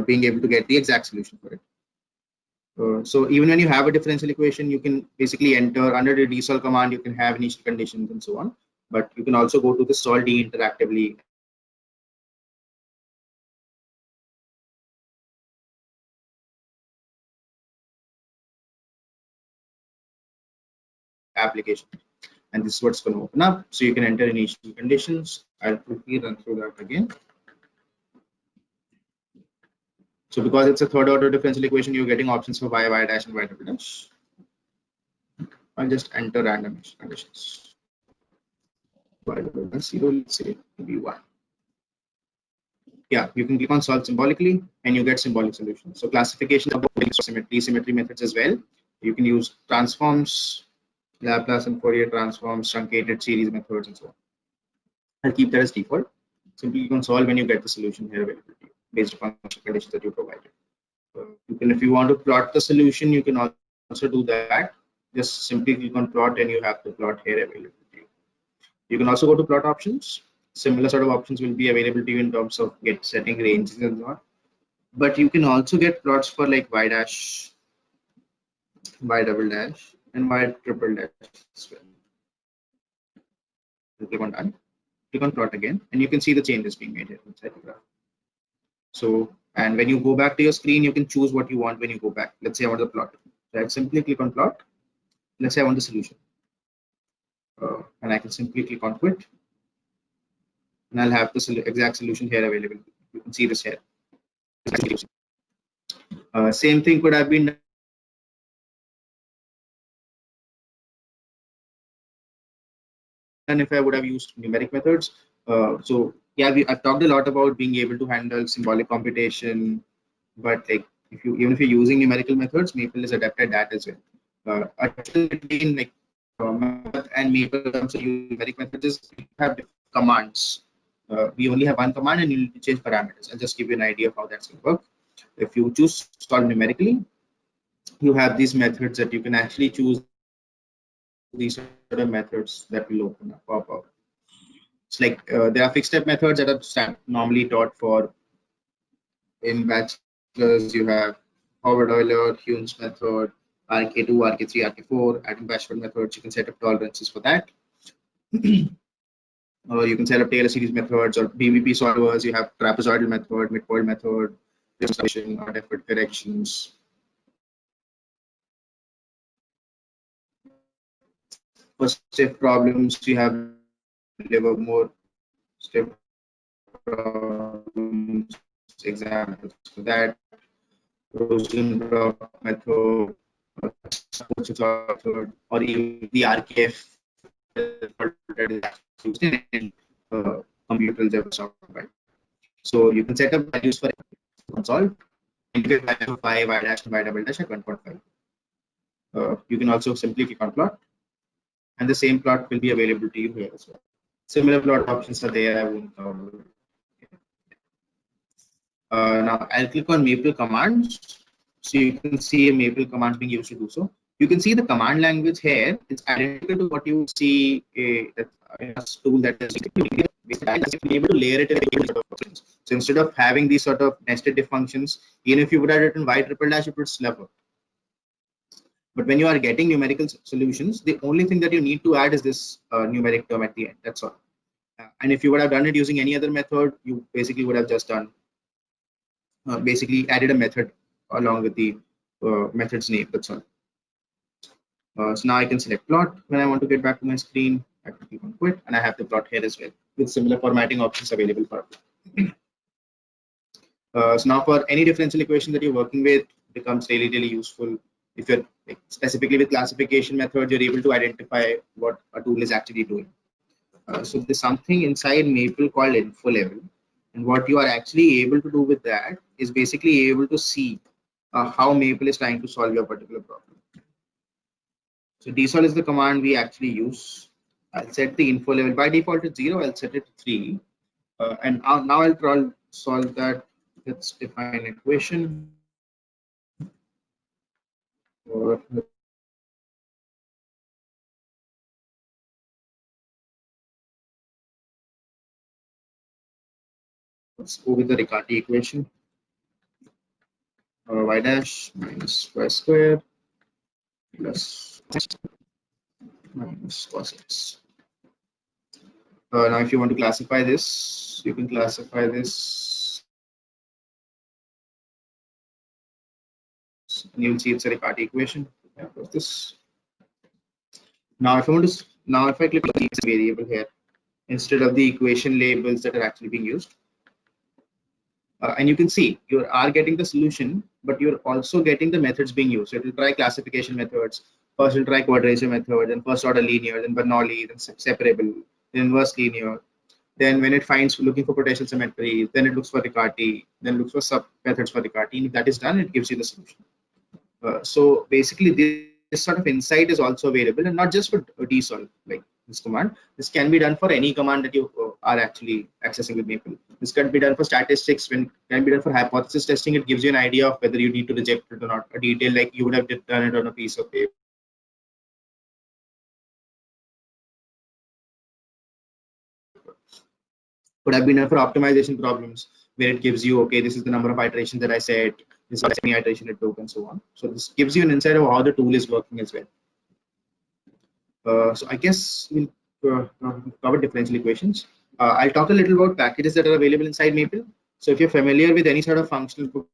being able to get the exact solution for it. So even when you have a differential equation, you can basically enter under the dsolve command. You can have initial conditions and so on, but you can also go to the solve D interactively. Application, and this is what's going to open up. So you can enter initial conditions. I'll quickly run through that again. So because it's a third order differential equation, you're getting options for y, y dash, and y double dash. I'll just enter random conditions. Y double dash 0, let's say maybe 1. Yeah, you can click on solve symbolically and you get symbolic solutions. So classification of symmetry methods as well. You can use transforms, Laplace and Fourier transforms, truncated series methods, and so on. I'll keep that as default. Simply you can solve when you get the solution here available to you based upon the conditions that you provided. You can, if you want to plot the solution, you can also do that. Just simply click on plot and you have the plot here available to you. You can also go to plot options. Similar sort of options will be available to you in terms of setting ranges and so on. But you can also get plots for like y dash, y double dash, and y triple dash as well. Click on done. Click on plot again, and you can see the changes being made here inside the graph. So, and when you go back to your screen, you can choose what you want when you go back. Let's say I want the plot. So I simply click on plot. Let's say I want the solution. And I can simply click on quit. And I'll have the exact solution here available. You can see this here. Same thing could have been done if I would have used numeric methods. So yeah, I've talked a lot about being able to handle symbolic computation, but like even if you're using numerical methods, Maple is adept at that as well. Between like and Maple comes to numeric methods is we have commands. We only have one command and you need to change parameters. I'll just give you an idea of how that's going to work. If you choose solve numerically, you have these methods that you can actually choose these sort of methods that will open up, pop up. It's like there are fixed step methods that are normally taught for in batch You have Howard Euler, Hume's method, RK2, RK3, RK4, Adam-Bashford methods. You can set up tolerances for that. Or you can set up Taylor series methods or BBP solvers. You have trapezoidal method, midpoint method, distribution, or effort corrections. For stiff problems, you have Livermore stiff problems, examples for that. Rosenbrock method, or even the RKF that is used in computer software. So you can set up values for console, integrate value of 5, I dash, and y double dash at 1.5. You can also simply click on plot, and the same plot will be available to you here as well. Similar plot options are there. I won't cover. Now I'll click on Maple commands, so you can see a Maple command being used to do so. You can see the command language here. It's identical to what you see in a tool that is able to layer it in. So instead of having these sort of nested if functions, even if you would have written y triple dash, it would slap. But when you are getting numerical solutions, the only thing that you need to add is this numeric term at the end. That's all. And if you would have done it using any other method, you basically would have just done basically added a method along with the method's name. That's all. So now I can select plot when I want to get back to my screen. I can click on quit, and I have the plot here as well with similar formatting options available for plot. So now for any differential equation that you're working with, becomes really useful. If you're specifically with classification methods, you're able to identify what a tool is actually doing. So there's something inside Maple called info level, and what you are actually able to do with that is basically able to see how Maple is trying to solve your particular problem. So dsol is the command we actually use. I'll set the info level by default it's 0. I'll set it to 3, and now I'll try to solve that. Let's define an equation. Let's go with the Riccati equation. Y dash minus y square plus minus cos x. Now, if you want to classify this, you can classify this. And you'll see it's a Riccati equation. Yeah, this. Now, if I click on the variable here instead of the equation labels that are actually being used, and you can see you are getting the solution, but you're also getting the methods being used. So it will try classification methods. First, it'll try quadrature method, then first order linear, then Bernoulli, then separable, then inverse linear. Then when it finds looking for potential symmetry, then it looks for Riccati, then looks for sub methods for Riccati. And if that is done, it gives you the solution. So basically, this sort of insight is also available, and not just for dsol, like this command. This can be done for any command that you are actually accessing with Maple. This can be done for statistics, when can be done for hypothesis testing. It gives you an idea of whether you need to reject it or not, a detail like you would have done it on a piece of paper. Could have been done for optimization problems, where it gives you, okay, this is the number of iterations that I said, this is how many iteration it took, and so on. So this gives you an insight of how the tool is working as well. So I guess we'll cover differential equations. I'll talk a little about packages that are available inside Maple. So if you're familiar with any sort of functional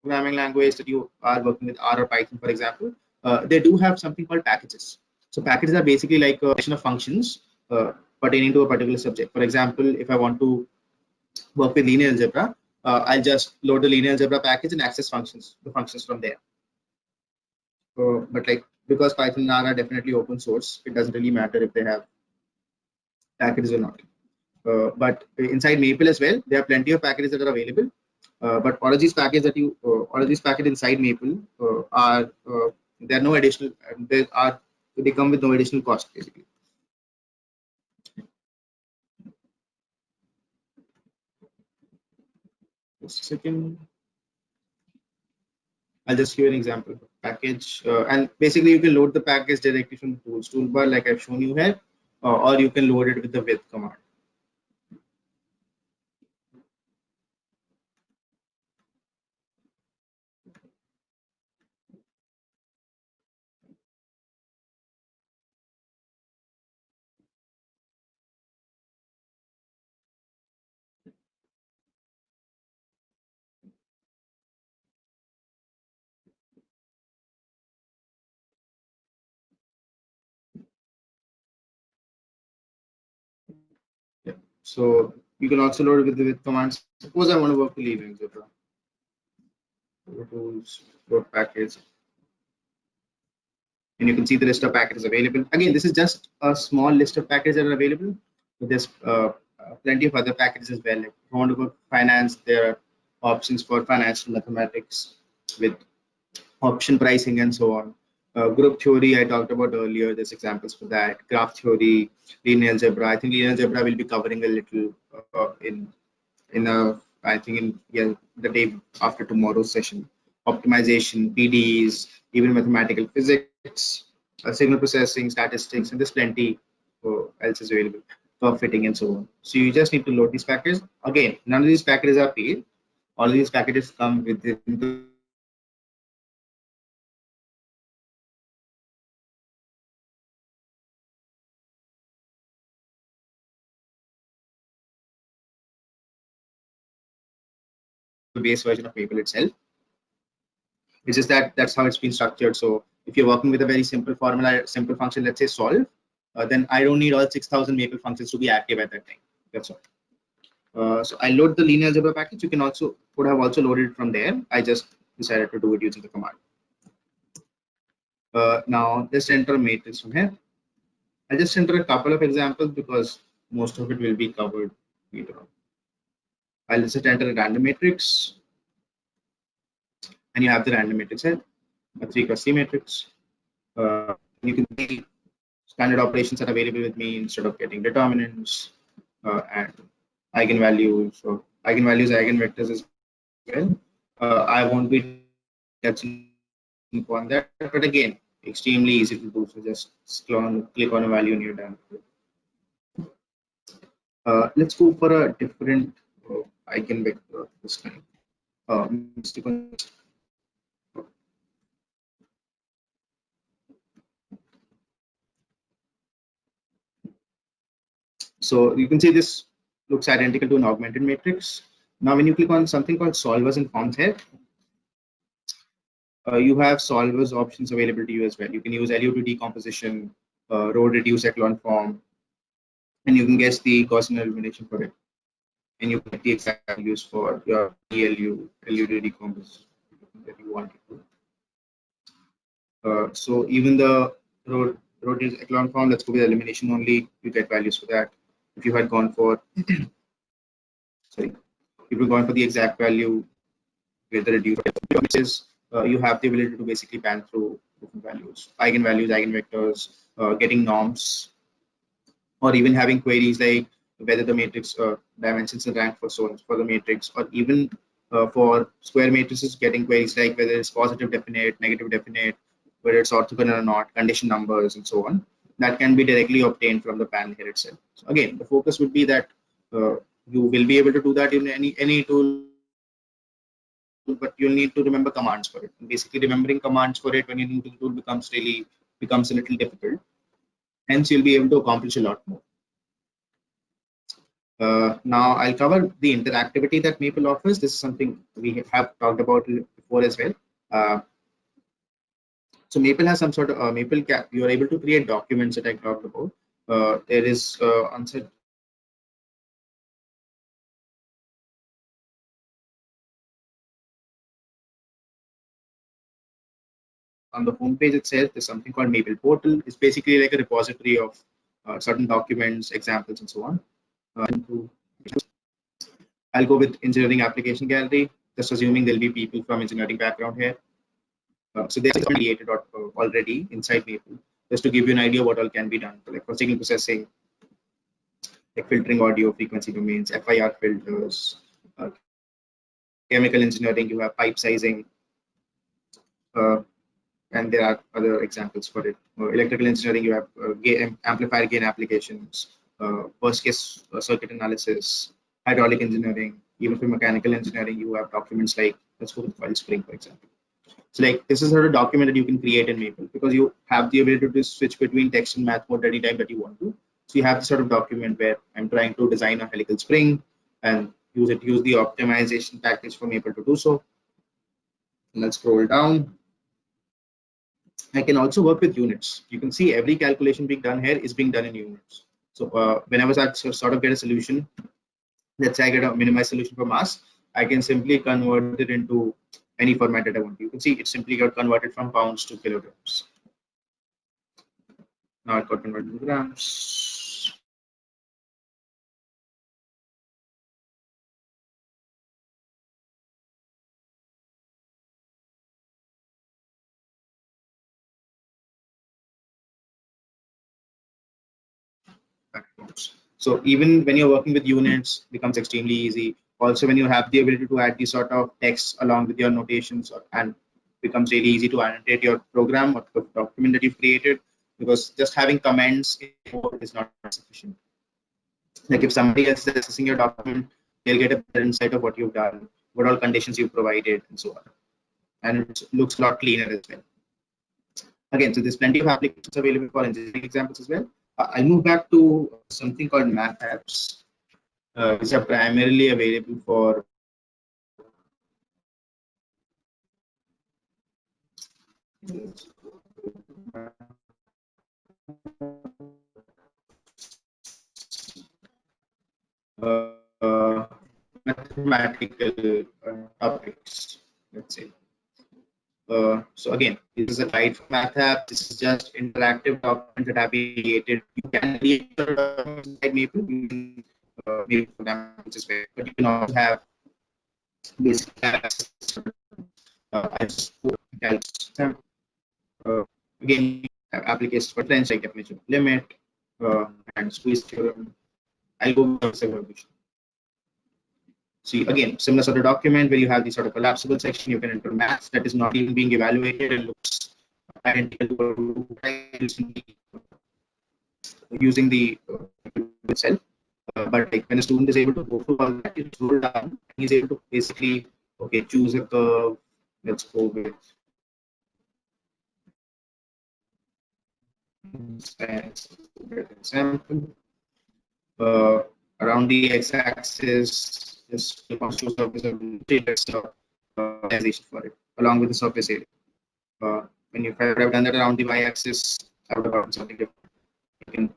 programming language that you are working with, R or Python, for example, they do have something called packages. So packages are basically like a collection of functions pertaining to a particular subject. For example, if I want to work with linear algebra, I'll just load the linear algebra package and access the functions from there. But like, because Python and R are definitely open source, it doesn't really matter if they have packages or not. But inside Maple as well, there are plenty of packages that are available. But all of these packages inside Maple are there are no additional. They come with no additional cost basically. Just a second. I'll just give you an example package, and basically you can load the package directly from the tools toolbar, like I've shown you here, or you can load it with the with command. So you can also load it with commands. Suppose I want to work with linear algebra. Go to load package. And you can see the list of packages available. Again, this is just a small list of packages that are available. But there's plenty of other packages as well. Like if you want to work finance, there are options for financial mathematics with option pricing and so on. Group theory I talked about earlier. There's examples for that. Graph theory, linear algebra. I think linear algebra will be covering a little the day after tomorrow's session. Optimization, PDEs, even mathematical physics, signal processing, statistics, and there's plenty else is available. Curve fitting and so on. So you just need to load these packages. Again, none of these packages are paid. All of these packages come within the base version of Maple itself. It's just that that's how it's been structured. So if you're working with a very simple formula, simple function, let's say solve, then I don't need all 6,000 Maple functions to be active at that time. That's all. So I load the linear algebra package. You can also would have also loaded it from there. I just decided to do it using the command. Now let's enter a matrix from here. I'll just enter a couple of examples because most of it will be covered later on. I'll just enter a random matrix. And you have the random matrix here, a 3x3 matrix. You can see standard operations are available with me instead of getting determinants and eigenvalues or eigenvectors as well. I won't be touching upon that, but again, extremely easy to do. So just click on a value and you're done. Let's go for a different eigenvector this time. So you can see this looks identical to an augmented matrix. Now, when you click on something called solvers and forms here, you have solvers options available to you as well. You can use LU to decomposition, row reduce echelon form, and you can guess the Gaussian elimination for it. And you get the exact values for your LU to decompose that you want to. So even the row reduce echelon form, let's go with elimination only, you get values for that. If you had gone for if you're going for the exact value with the reduced you have the ability to basically pan through different values, eigenvalues, eigenvectors, getting norms, or even having queries like whether the matrix dimensions and rank for the matrix, or even for square matrices, getting queries like whether it's positive definite, negative definite, whether it's orthogonal or not, condition numbers, and so on. That can be directly obtained from the panel here itself. So again, the focus would be that you will be able to do that in any tool, but you'll need to remember commands for it. And basically, remembering commands for it when you're new to the tool becomes a little difficult. Hence, you'll be able to accomplish a lot more. Now, I'll cover the interactivity that Maple offers. This is something we have talked about before as well. So Maple has some sort of you are able to create documents that I talked about. There is onset. On the homepage itself, there's something called Maple Portal. It's basically like a repository of certain documents, examples, and so on. I'll go with engineering application gallery, just assuming there'll be people from engineering background here. So there's created already inside Maple, just to give you an idea what all can be done. So like for signal processing, like filtering audio frequency domains, FIR filters, chemical engineering, you have pipe sizing, and there are other examples for it. Electrical engineering, you have amplifier gain applications, worst case circuit analysis, hydraulic engineering. Even for mechanical engineering, you have documents like, let's go with coil spring, for example. So like this is sort of a document that you can create in Maple because you have the ability to switch between text and math mode anytime that you want to. So you have this sort of document where I'm trying to design a helical spring and use the optimization package for Maple to do so. And let's scroll down. I can also work with units. You can see every calculation being done here is being done in units. So whenever I sort of get a solution, let's say I get a minimized solution for mass, I can simply convert it into any format that I want. You can see it simply got converted from pounds to kilograms. Now it got converted to grams. So even when you're working with units, it becomes extremely easy. Also, when you have the ability to add these sort of text along with your notations, and becomes really easy to annotate your program or the document that you've created, because just having comments in code is not sufficient. Like if somebody else is accessing your document, they'll get a better insight of what you've done, what all conditions you've provided, and so on. And it looks a lot cleaner as well. Again, so there's plenty of applications available for engineering examples as well. I'll move back to something called math apps, which are primarily available for mathematical topics, let's say. So again, this is a guide for math app. This is just interactive documents that have been created. You can create documents like Maple using Maple programs as well, but you can also have basic apps. Again, applications for trends like definition of limit and squeeze theorem. I'll go with observation. See, again, similar sort of document where you have this sort of collapsible section, you can enter maths that is not even being evaluated and looks identical to using the itself. But like when a student is able to go through all that, it's rolled down, he's able to basically, okay, choose a curve. Let's go with example. Around the x-axis, just shows surface organization for it, along with the surface area. When you have done that around the y-axis, I would have gotten something different.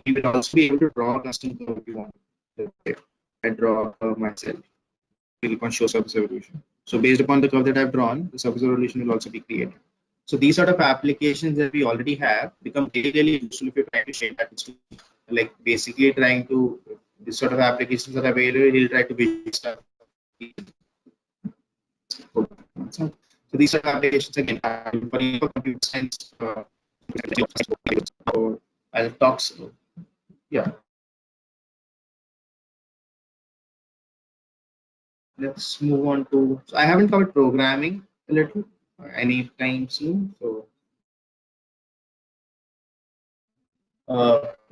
You can also be able to draw a custom curve if you want. I draw a curve myself. Click on show surface evolution. So based upon the curve that I've drawn, the surface evolution will also be created. So these sort of applications that we already have become really useful if you're trying to shape that. Like basically trying to, this sort of applications that are available, he'll try to build stuff. So these sort of applications again, for computer science, I'll talk. Yeah. Let's move on to. So I haven't covered programming a little anytime soon. So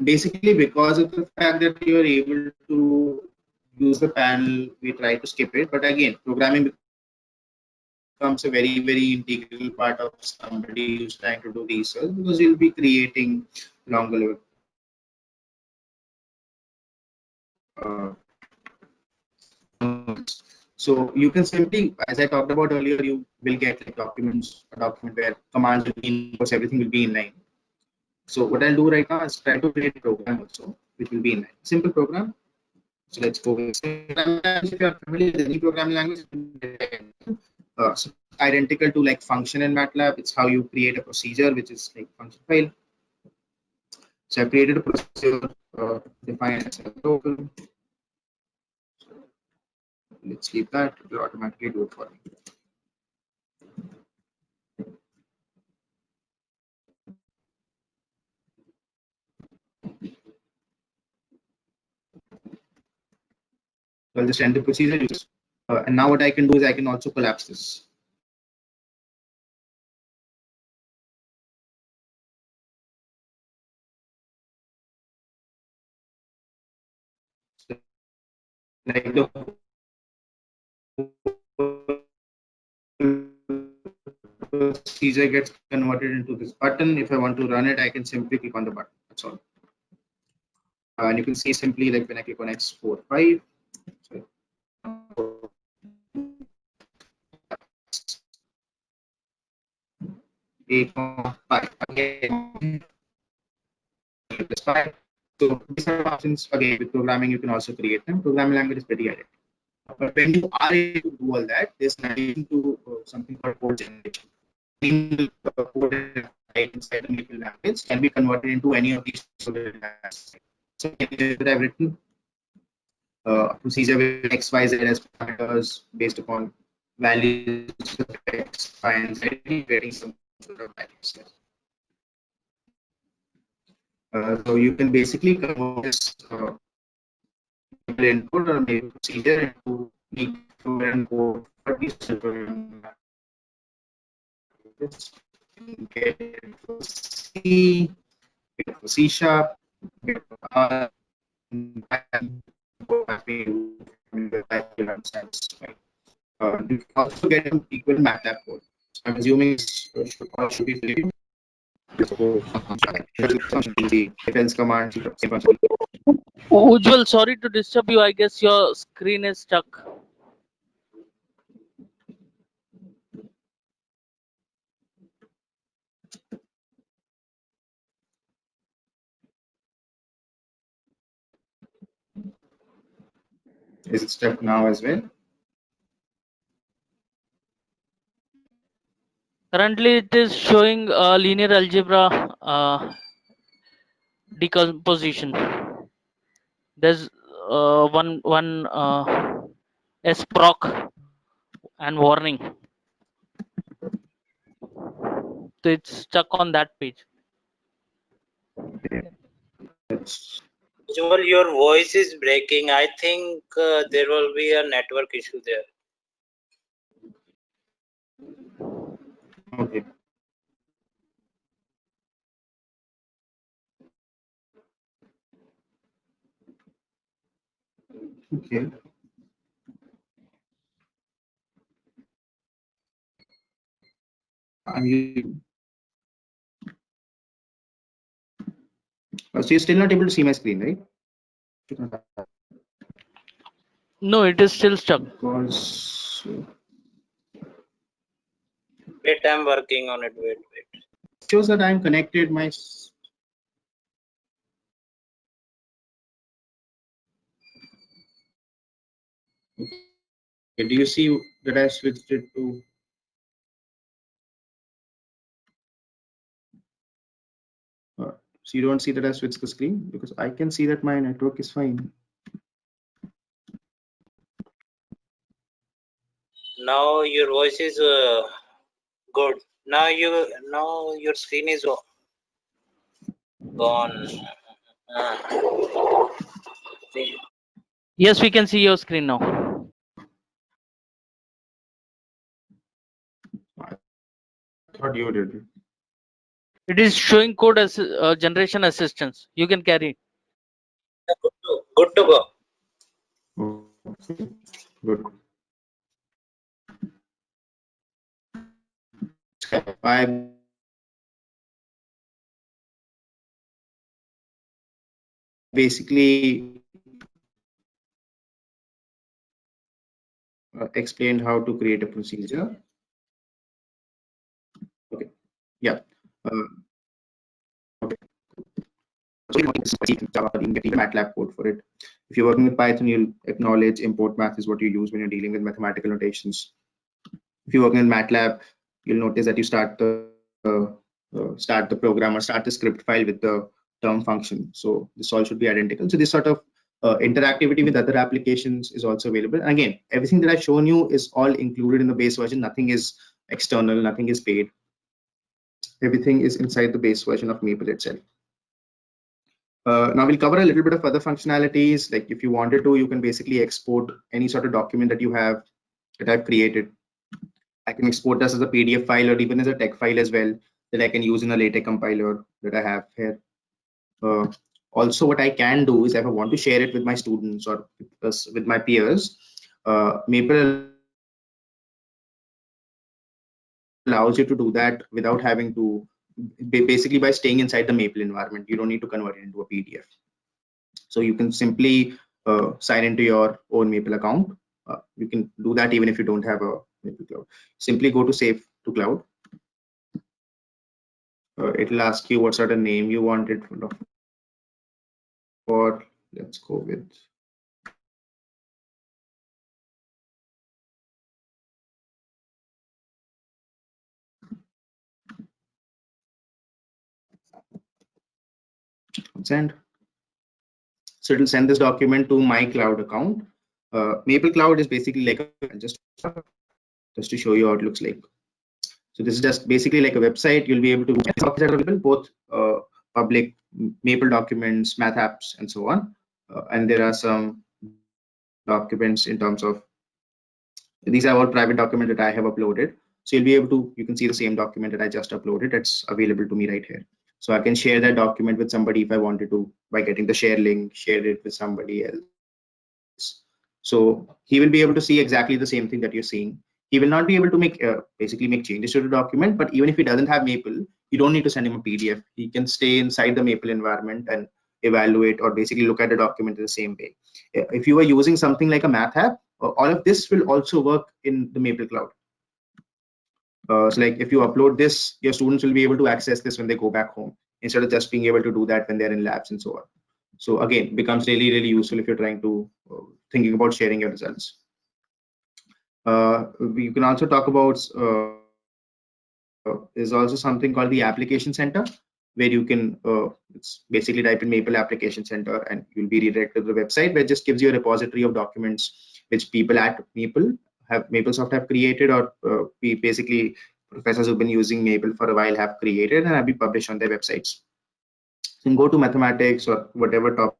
basically, because of the fact that you are able to use the panel, we try to skip it. But again, programming becomes a very, very integral part of somebody who's trying to do research, because you'll be creating longer level. So you can simply, as I talked about earlier, you will get like documents, a document where commands will be in, because everything will be in line. So what I'll do right now is try to create a program also, which will be in line. Simple program. So let's go with if you are familiar with any programming language, so identical to like function in MATLAB. It's how you create a procedure, which is like function file. So I've created a procedure defined as a token. Let's leave that, it will automatically do it for me. So I'll just enter procedure, and now what I can do is I can also collapse this. So, like the procedure gets converted into this button. If I want to run it, I can simply click on the button. That's all. And you can see simply like when I click on X45. a comma pi. Again, plus pi. So these are options. Again, with programming, you can also create them. Programming language is pretty identical. But when you are able to do all that, there's an addition to something called code generation. Code inside the Maple language can be converted into any of these. So that I've written procedure with X, Y, Z as parameters based upon values of X, Y, and Z, getting some sort of values. So you can basically convert this input or maybe procedure into and code for these get it for C, get it for C sharp, get it for R, and you also get an equal MATLAB code. So I'm assuming it should be free. Defense command. Ujjwal, sorry to disturb you. I guess your screen is stuck. Is it stuck now as well? Currently, it is showing linear algebra decomposition. There's one sproc and warning. So it's stuck on that page. Ujjwal, your voice is breaking. I think there will be a network issue there. Okay. Okay. So you're still not able to see my screen, right? No, it is still stuck. Because Wait, I'm working on it. Wait. shows that I'm connected. My do you see that I switched it to? So you don't see that I switched the screen because I can see that my network is fine. Now your voice is good. Now your screen is gone. Yes, we can see your screen now. I thought you did. It is showing code as generation assistance. You can carry. Good to go. Okay. Good. I basically explained how to create a procedure. Okay. Yeah. Okay. So Java, you can get even MATLAB code for it. If you're working with Python, you'll acknowledge import math is what you use when you're dealing with mathematical notations. If you're working in MATLAB, you'll notice that you start the program or start the script file with the term function. So this all should be identical. So this sort of interactivity with other applications is also available. And again, everything that I've shown you is all included in the base version. Nothing is external, nothing is paid. Everything is inside the base version of Maple itself. Now we'll cover a little bit of other functionalities. Like if you wanted to, you can basically export any sort of document that you have that I've created. I can export this as a PDF file or even as a text file as well that I can use in a LaTeX compiler that I have here. Also, what I can do is if I want to share it with my students or with my peers, Maple allows you to do that without having to, basically by staying inside the Maple environment. You don't need to convert it into a PDF. So you can simply sign into your own Maple account. You can do that even if you don't have a Maple Cloud. Simply go to Save to Cloud. It'll ask you what sort of name you want it for. Let's go with send. So it'll send this document to my cloud account. Maple Cloud is basically like just to show you how it looks like. So this is just basically like a website. You'll be able to documents that are available, both public Maple documents, math apps, and so on. And there are some documents in terms of, these are all private documents that I have uploaded. So you'll be able to, you can see the same document that I just uploaded. It's available to me right here. So I can share that document with somebody if I wanted to, by getting the share link, share it with somebody else. So he will be able to see exactly the same thing that you're seeing. He will not be able to make basically make changes to the document, but even if he doesn't have Maple, you don't need to send him a PDF. He can stay inside the Maple environment and evaluate or basically look at the document in the same way. If you are using something like a math app, all of this will also work in the Maple Cloud. So like if you upload this, your students will be able to access this when they go back home, instead of just being able to do that when they're in labs and so on. So again, becomes really, really useful if you're trying to thinking about sharing your results. You can also talk about is also something called the Application Center, where you can it's basically type in Maple Application Center and you'll be redirected to the website, where it just gives you a repository of documents which people at MapleSoft have created, or basically professors who've been using Maple for a while have created and have been published on their websites. You can go to mathematics or whatever topic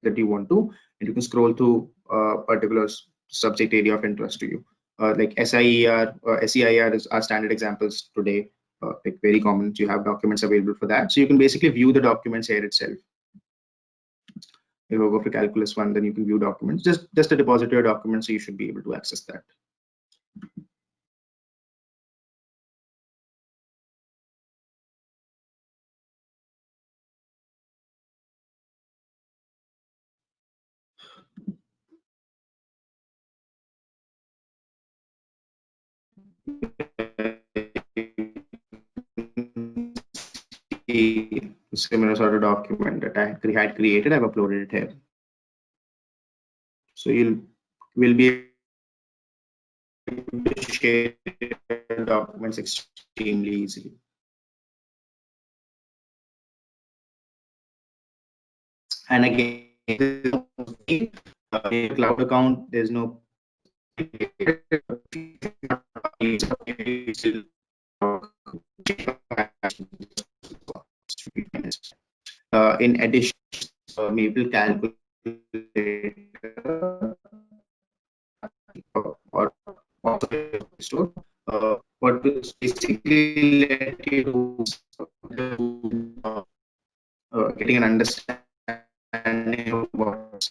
that you want to, and you can scroll to a particular subject area of interest to you. Like SIER, SEIR is our standard examples today. Like very common, you have documents available for that. So you can basically view the documents here itself. If you go for Calculus 1, then you can view documents, just a depository of documents, so you should be able to access that. Similar sort of document that I had created, I've uploaded it here. So will be able to share documents extremely easily. And again, cloud account, there's no in addition, Maple Calculator or store, what is basically let you do getting an understanding of what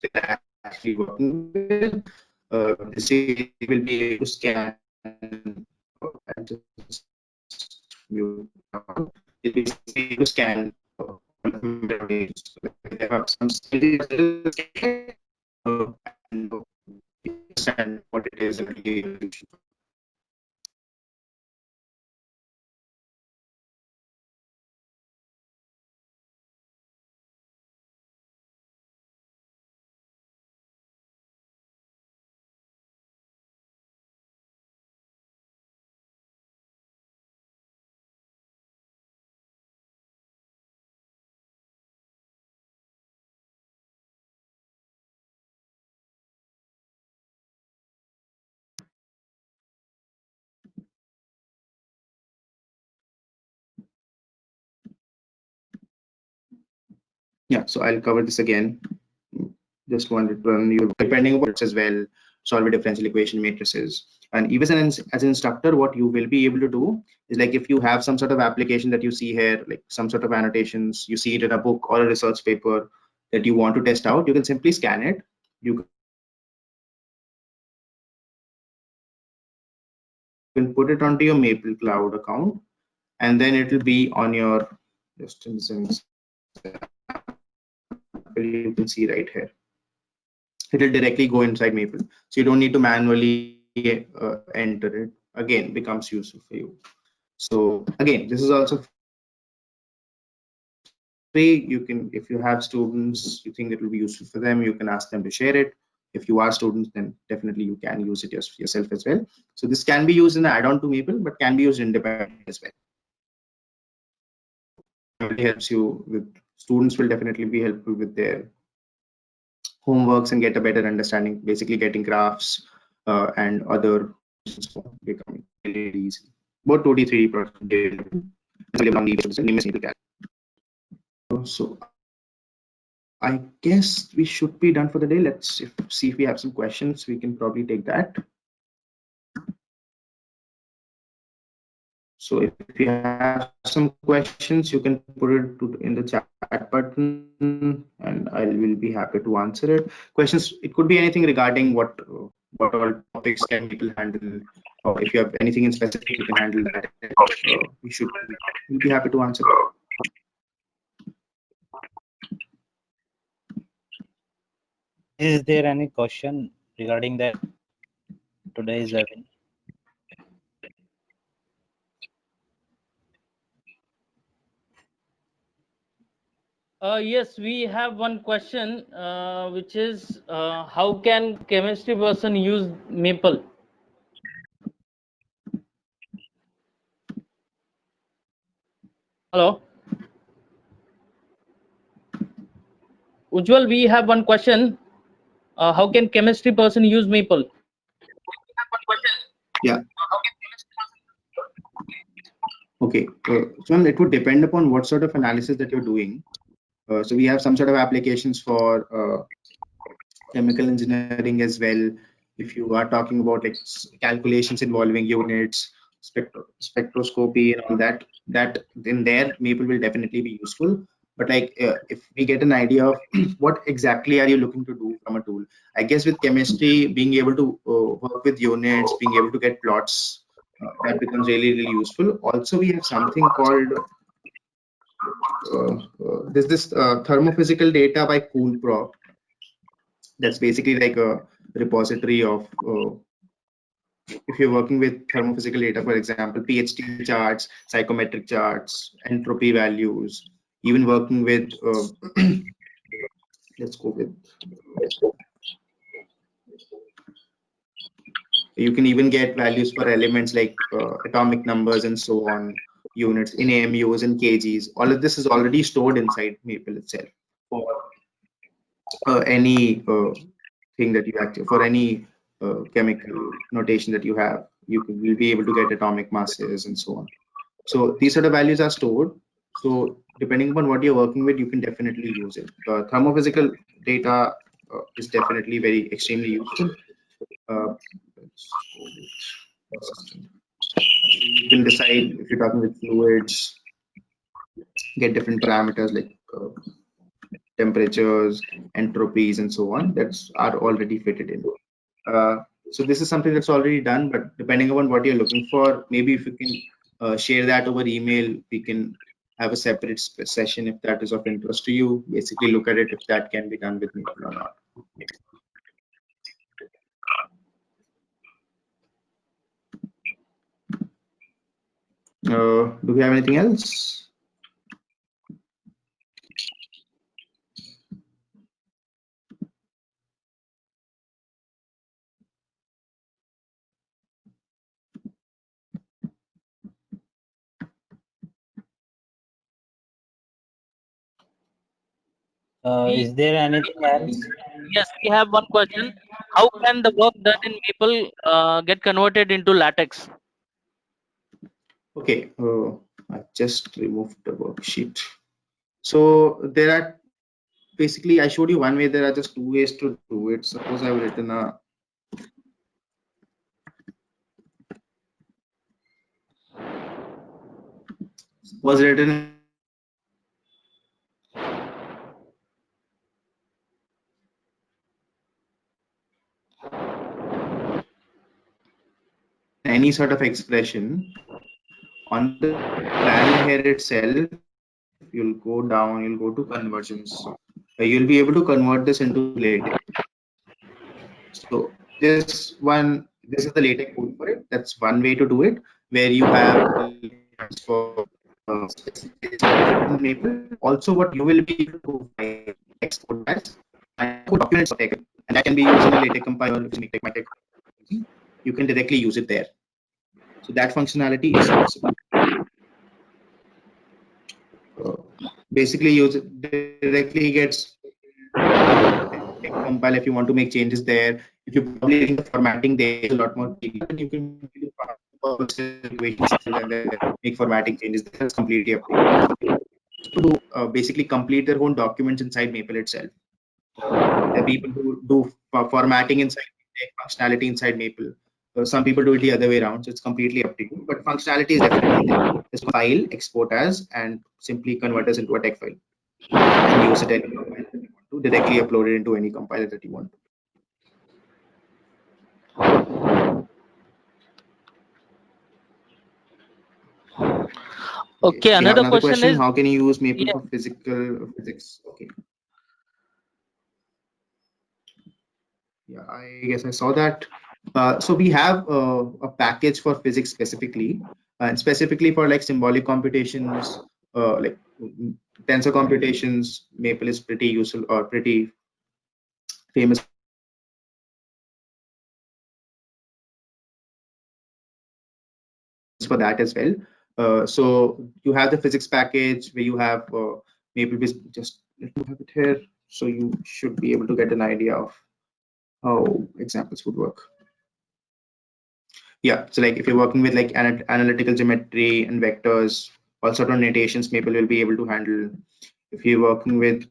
they're actually working with. This will be able to scan you basically to scan there are some and understand what it is and really. Yeah, so I'll cover this again. Just wanted to run you depending on what as well, solve a differential equation matrices. And even as an instructor, what you will be able to do is, like, if you have some sort of application that you see here, like some sort of annotations, you see it in a book or a research paper that you want to test out, you can simply scan it. You can put it onto your Maple Cloud account, and then it will be on your, just instance, you can see right here. It will directly go inside Maple, so you don't need to manually enter it, again becomes useful for you. So again, this is also free. You can, if you have students, you think it will be useful for them, you can ask them to share it. If you are students, then definitely you can use it yourself as well. So this can be used in an add-on to Maple, but can be used independently as well. It helps you with, students will definitely be helpful with their homeworks and get a better understanding, basically getting graphs and other becoming really easy. Both 2D, 3D projects. So I guess we should be done for the day. Let's see if we have some questions. We can probably take that. So if you have some questions, you can put it in the chat button, and I will be happy to answer it. Questions, it could be anything regarding what all topics can people handle, or if you have anything in specific, you can handle that. We'll be happy to answer it. Is there any question regarding that today's webinar? Yes, we have one question, which is how can chemistry person use Maple? Hello, Ujjwal, we have one question. How can chemistry person use Maple? Yeah. Okay, so it would depend upon what sort of analysis that you're doing. So we have some sort of applications for chemical engineering as well. If you are talking about like calculations involving units, spectroscopy and all that, in there Maple will definitely be useful. But like if we get an idea of what exactly are you looking to do from a tool, I guess with chemistry, being able to work with units, being able to get plots, that becomes really useful. Also, we have something called there's this thermophysical data by CoolProp. That's basically like a repository of if you're working with thermophysical data, for example, pH charts, psychometric charts, entropy values, even working with let's go with you can even get values for elements like atomic numbers and so on, units in AMUs and kgs. All of this is already stored inside Maple itself for any thing that you actually, for any chemical notation that you have, you'll be able to get atomic masses and so on. So these sort of values are stored. So depending upon what you're working with, you can definitely use it. Thermophysical data is definitely very extremely useful. You can decide if you're talking with fluids, get different parameters like temperatures, entropies, and so on. That's are already fitted in. So this is something that's already done, but depending upon what you're looking for, maybe if you can share that over email, we can have a separate session if that is of interest to you. Basically look at it if that can be done with Maple or not. Do we have anything else? Is there anything else? Yes, we have one question. How can the work done in Maple get converted into latex? Okay, I just removed the worksheet. So there are basically, I showed you one way. There are just two ways to do it. Suppose I've written a was written any sort of expression on the plan here itself. You'll go down, you'll go to conversions. You'll be able to convert this into LaTeX. So this one this is the LaTeX code for it. That's one way to do it, where you have for Maple. Also, what you will be able to export as documents of text, and that can be used in a LaTeX compiler. You can directly use it there. So that functionality is possible. Basically, use it directly gets compile if you want to make changes there. If you probably in the formatting, there's a lot more detail, and you can do and then make formatting changes. That's completely up to you. To basically complete their own documents inside Maple itself. There are people who do formatting inside functionality inside Maple. Some people do it the other way around, so it's completely up to you. But functionality is definitely there. Just file, export as, and simply convert as into a text file. And use it any compiler that you want to, directly upload it into any compiler that you want. Okay, another question is, how can you use Maple yeah. for physics? Okay. Yeah, I guess I saw that. So we have a package for physics specifically, and specifically for like symbolic computations, like tensor computations. Maple is pretty useful or pretty famous for that as well. So you have the physics package where you have Maple. Just let me have it here, so you should be able to get an idea of how examples would work. Yeah, so like if you're working with like analytical geometry and vectors, all sort of notations, Maple will be able to handle. If you're working with,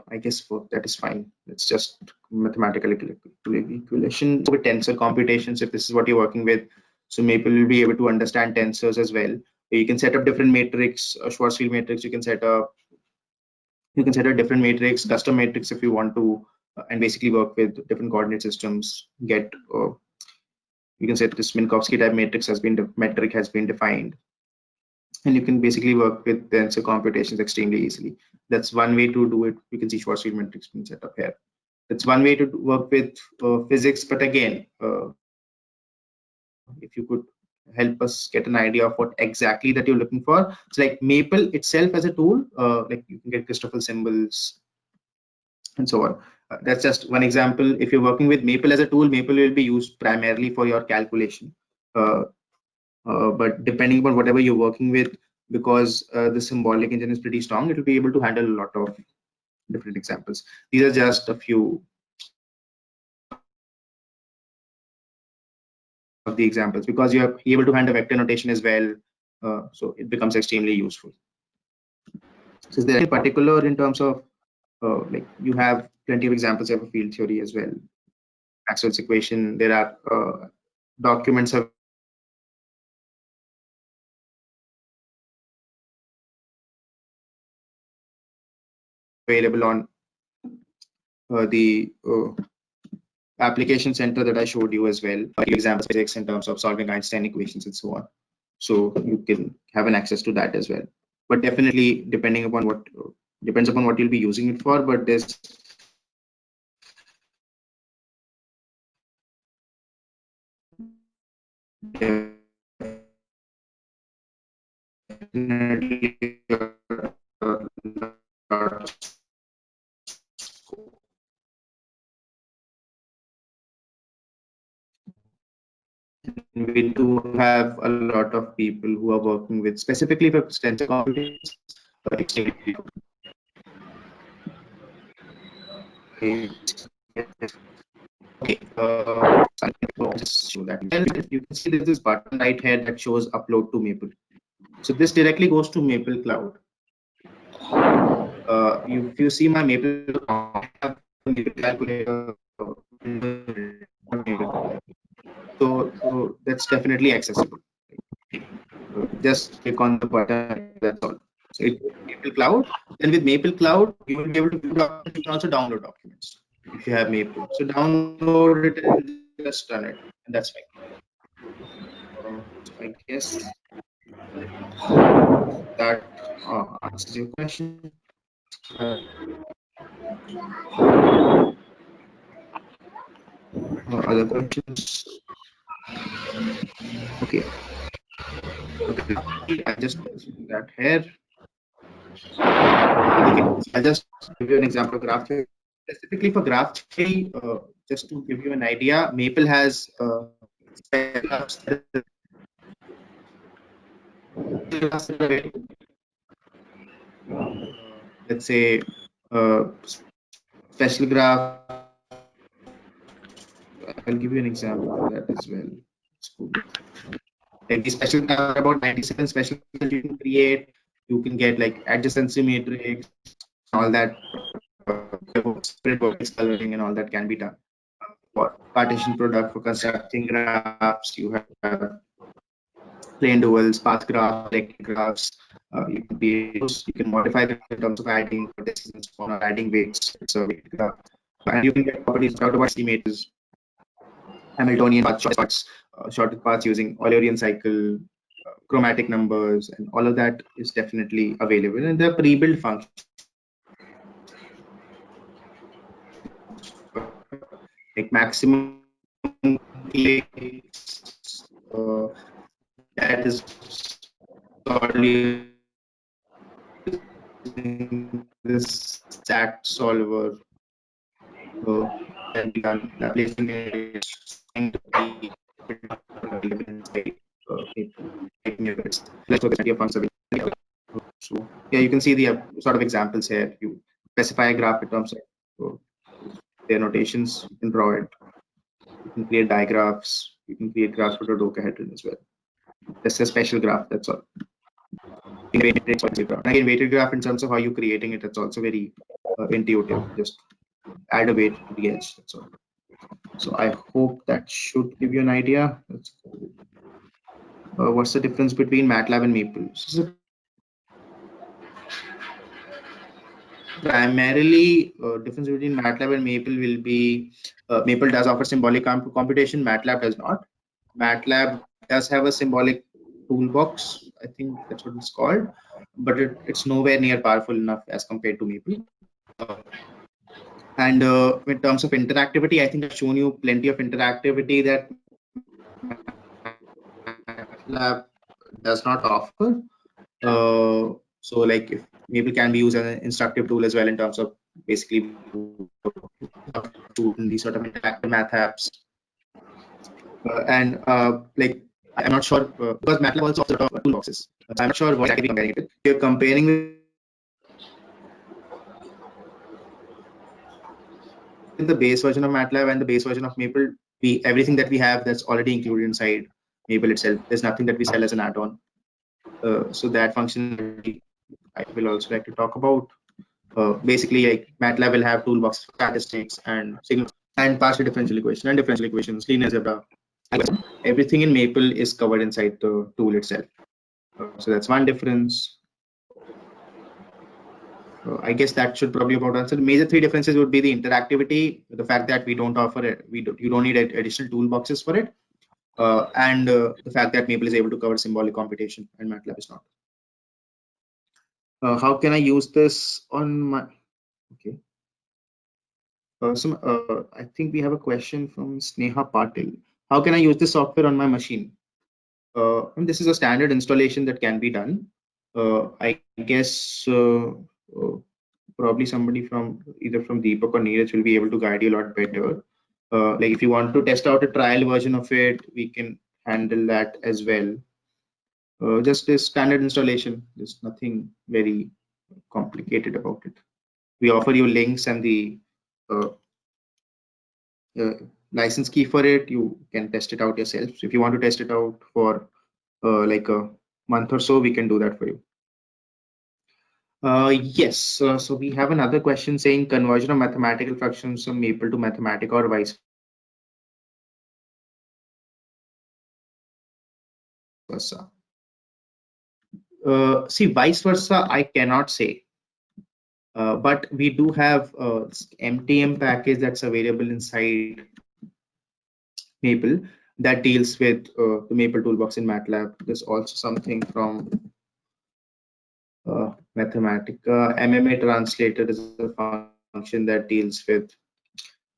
I guess that is fine. It's just mathematical equation with tensor computations. If this is what you're working with, so Maple will be able to understand tensors as well. You can set up different matrix, Schwarzschild matrix. You can set up different matrix, custom matrix if you want to, and basically work with different coordinate systems. Get you can set this Minkowski type matrix metric has been defined, and you can basically work with tensor computations extremely easily. That's one way to do it. You can see Schwarzschild matrix being set up here. That's one way to work with physics. But again, if you could help us get an idea of what exactly that you're looking for. So like Maple itself as a tool, like you can get Christoffel symbols and so on. That's just one example. If you're working with Maple as a tool, Maple will be used primarily for your calculation. But depending upon whatever you're working with, because the symbolic engine is pretty strong, it will be able to handle a lot of different examples. These are just a few of the examples, because you're able to handle vector notation as well. So it becomes extremely useful. So is there any particular in terms of like you have plenty of examples of field theory as well? Maxwell's equation. There are documents available on the application center that I showed you as well. Examples physics in terms of solving Einstein equations and so on. So you can have an access to that as well. But definitely depends upon what you'll be using it for. But there's we do have a lot of people who are working with specifically for tensor computations. Okay, just show that. You can see there's this button right here that shows upload to Maple. So this directly goes to Maple Cloud. If you see my Maple, calculator. So that's definitely accessible. Just click on the button. That's all. So it's Maple Cloud. Then with Maple Cloud, you will be able to view documents. You can also download documents if you have Maple. So download it and just run it, and that's fine. I guess that answers your question. Other questions? Okay. I just that here. Okay, I'll just give you an example of graph theory. Specifically for graph theory, just to give you an idea, Maple has let's say special graph. I'll give you an example of that as well. Like the special graph, about 97 special you can create. You can get like adjacency matrix, all that, spread vertex coloring, and all that can be done. For partition product, for constructing graphs, you have plane duals, path graphs, electric graphs. You can modify them in terms of adding vertices and so on, or adding weights. It's a weight graph, and you can get properties out of estimators, Hamiltonian paths, shortest paths using Eulerian cycle, chromatic numbers, and all of that is definitely available in the pre-built function. Like maximum clicks, that is solely this stat solver can be done. Placing it so yeah, you can see the sort of examples here. You specify a graph in terms of their notations. You can draw it. You can create digraphs. You can create graphs for the dodecahedron as well. That's a special graph. That's all. Again, weighted graph in terms of how you're creating it. It's also very intuitive. Just add a weight to the edge. That's all. So I hope that should give you an idea. What's the difference between MATLAB and Maple? So primarily, difference between MATLAB and Maple will be Maple does offer symbolic computation. MATLAB does not. MATLAB does have a symbolic toolbox. I think that's what it's called, but it's nowhere near powerful enough as compared to Maple. And in terms of interactivity, I think I've shown you plenty of interactivity that MATLAB does not offer. So like if Maple can be used as an instructive tool as well in terms of basically these sort of interactive math apps. Like I'm not sure because MATLAB also offers sort of toolboxes. I'm not sure what exactly comparing it. You're comparing with the base version of MATLAB and the base version of Maple. Everything that we have that's already included inside Maple itself. There's nothing that we sell as an add-on. So that function I will also like to talk about. Basically, like MATLAB will have toolbox for statistics and signals and partial differential equation and differential equations, linear algebra. Everything in Maple is covered inside the tool itself. So that's one difference. I guess that should probably about answer. The major three differences would be the interactivity, the fact that we don't offer it, you don't need additional toolboxes for it, and the fact that Maple is able to cover symbolic computation and MATLAB is not. How can I use this on my? Okay. I think we have a question from Sneha Patil. How can I use this software on my machine? And this is a standard installation that can be done. I guess probably somebody from either from Deepak or Neeraj will be able to guide you a lot better. Like if you want to test out a trial version of it, we can handle that as well. Just a standard installation. There's nothing very complicated about it. We offer you links and the license key for it. You can test it out yourself. So if you want to test it out for like a month or so, we can do that for you. Yes, so we have another question saying conversion of mathematical functions from Maple to Mathematica or vice versa. See, vice versa, I cannot say. But we do have MTM package that's available inside Maple that deals with the Maple toolbox in MATLAB. There's also something from Mathematica. MMA translator is a function that deals with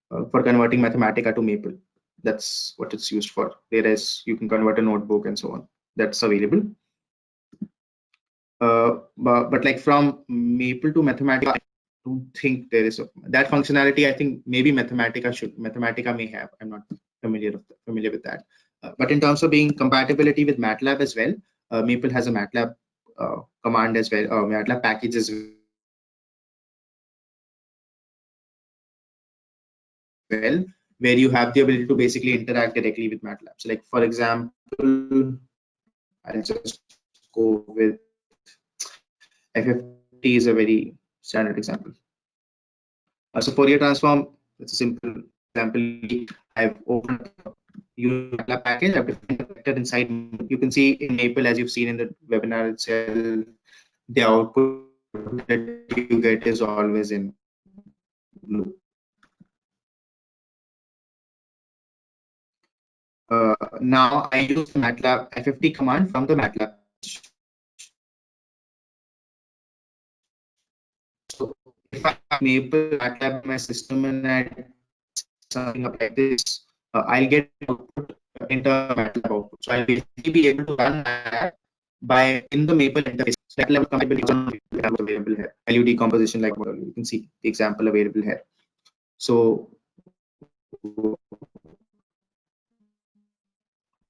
for converting Mathematica to Maple. That's what it's used for. Whereas you can convert a notebook and so on. That's available. But like from Maple to Mathematica, I don't think there is that functionality. I think maybe Mathematica may have. I'm not familiar with that. But in terms of being compatibility with MATLAB as well, Maple has a MATLAB command as well, MATLAB package as well, where you have the ability to basically interact directly with MATLAB. So like, for example, I'll just go with FFT is a very standard example. So Fourier transform, it's a simple example. I've opened MATLAB package, I've defined a vector inside. You can see in Maple, as you've seen in the webinar itself, the output that you get is always in blue. Now I use the MATLAB FFT command from the MATLAB. So if I have Maple MATLAB in my system and I something up like this, I'll get output into MATLAB output. So I'll basically be able to run that by in the Maple interface. That level compatibility is available here. Value decomposition, like what you can see the example available here. So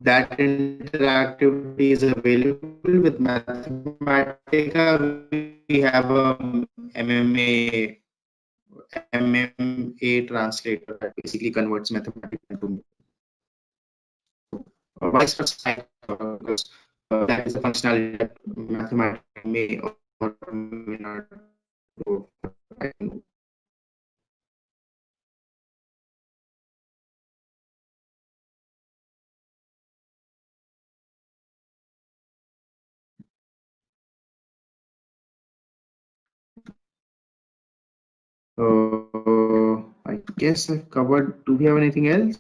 that interactivity is available with Mathematica. We have a MMA translator that basically converts Mathematica into vice versa, because that is the functionality that Mathematica may or may not do. I guess I've covered. Do we have anything else?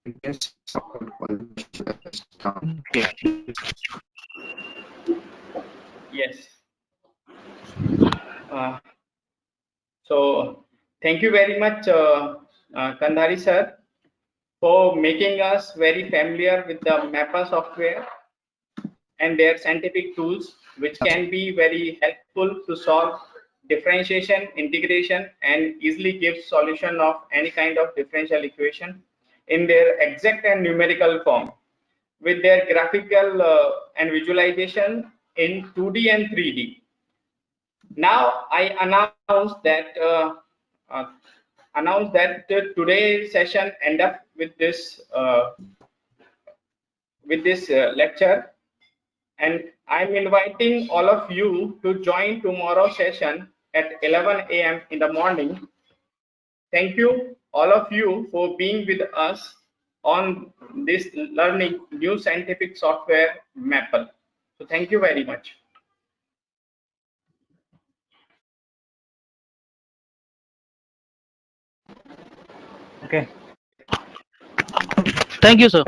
I guess Yes. So thank you very much, Kandhari sir, for making us very familiar with the Mapper software and their scientific tools, which can be very helpful to solve differentiation, integration, and easily give solution of any kind of differential equation in their exact and numerical form, with their graphical and visualization in 2D and 3D. Now I announce that today's session end up with this lecture, and I'm inviting all of you to join tomorrow's session at 11 a.m. in the morning. Thank you all of you for being with us on this learning new scientific software Maple. So thank you very much. Okay. Thank you, sir.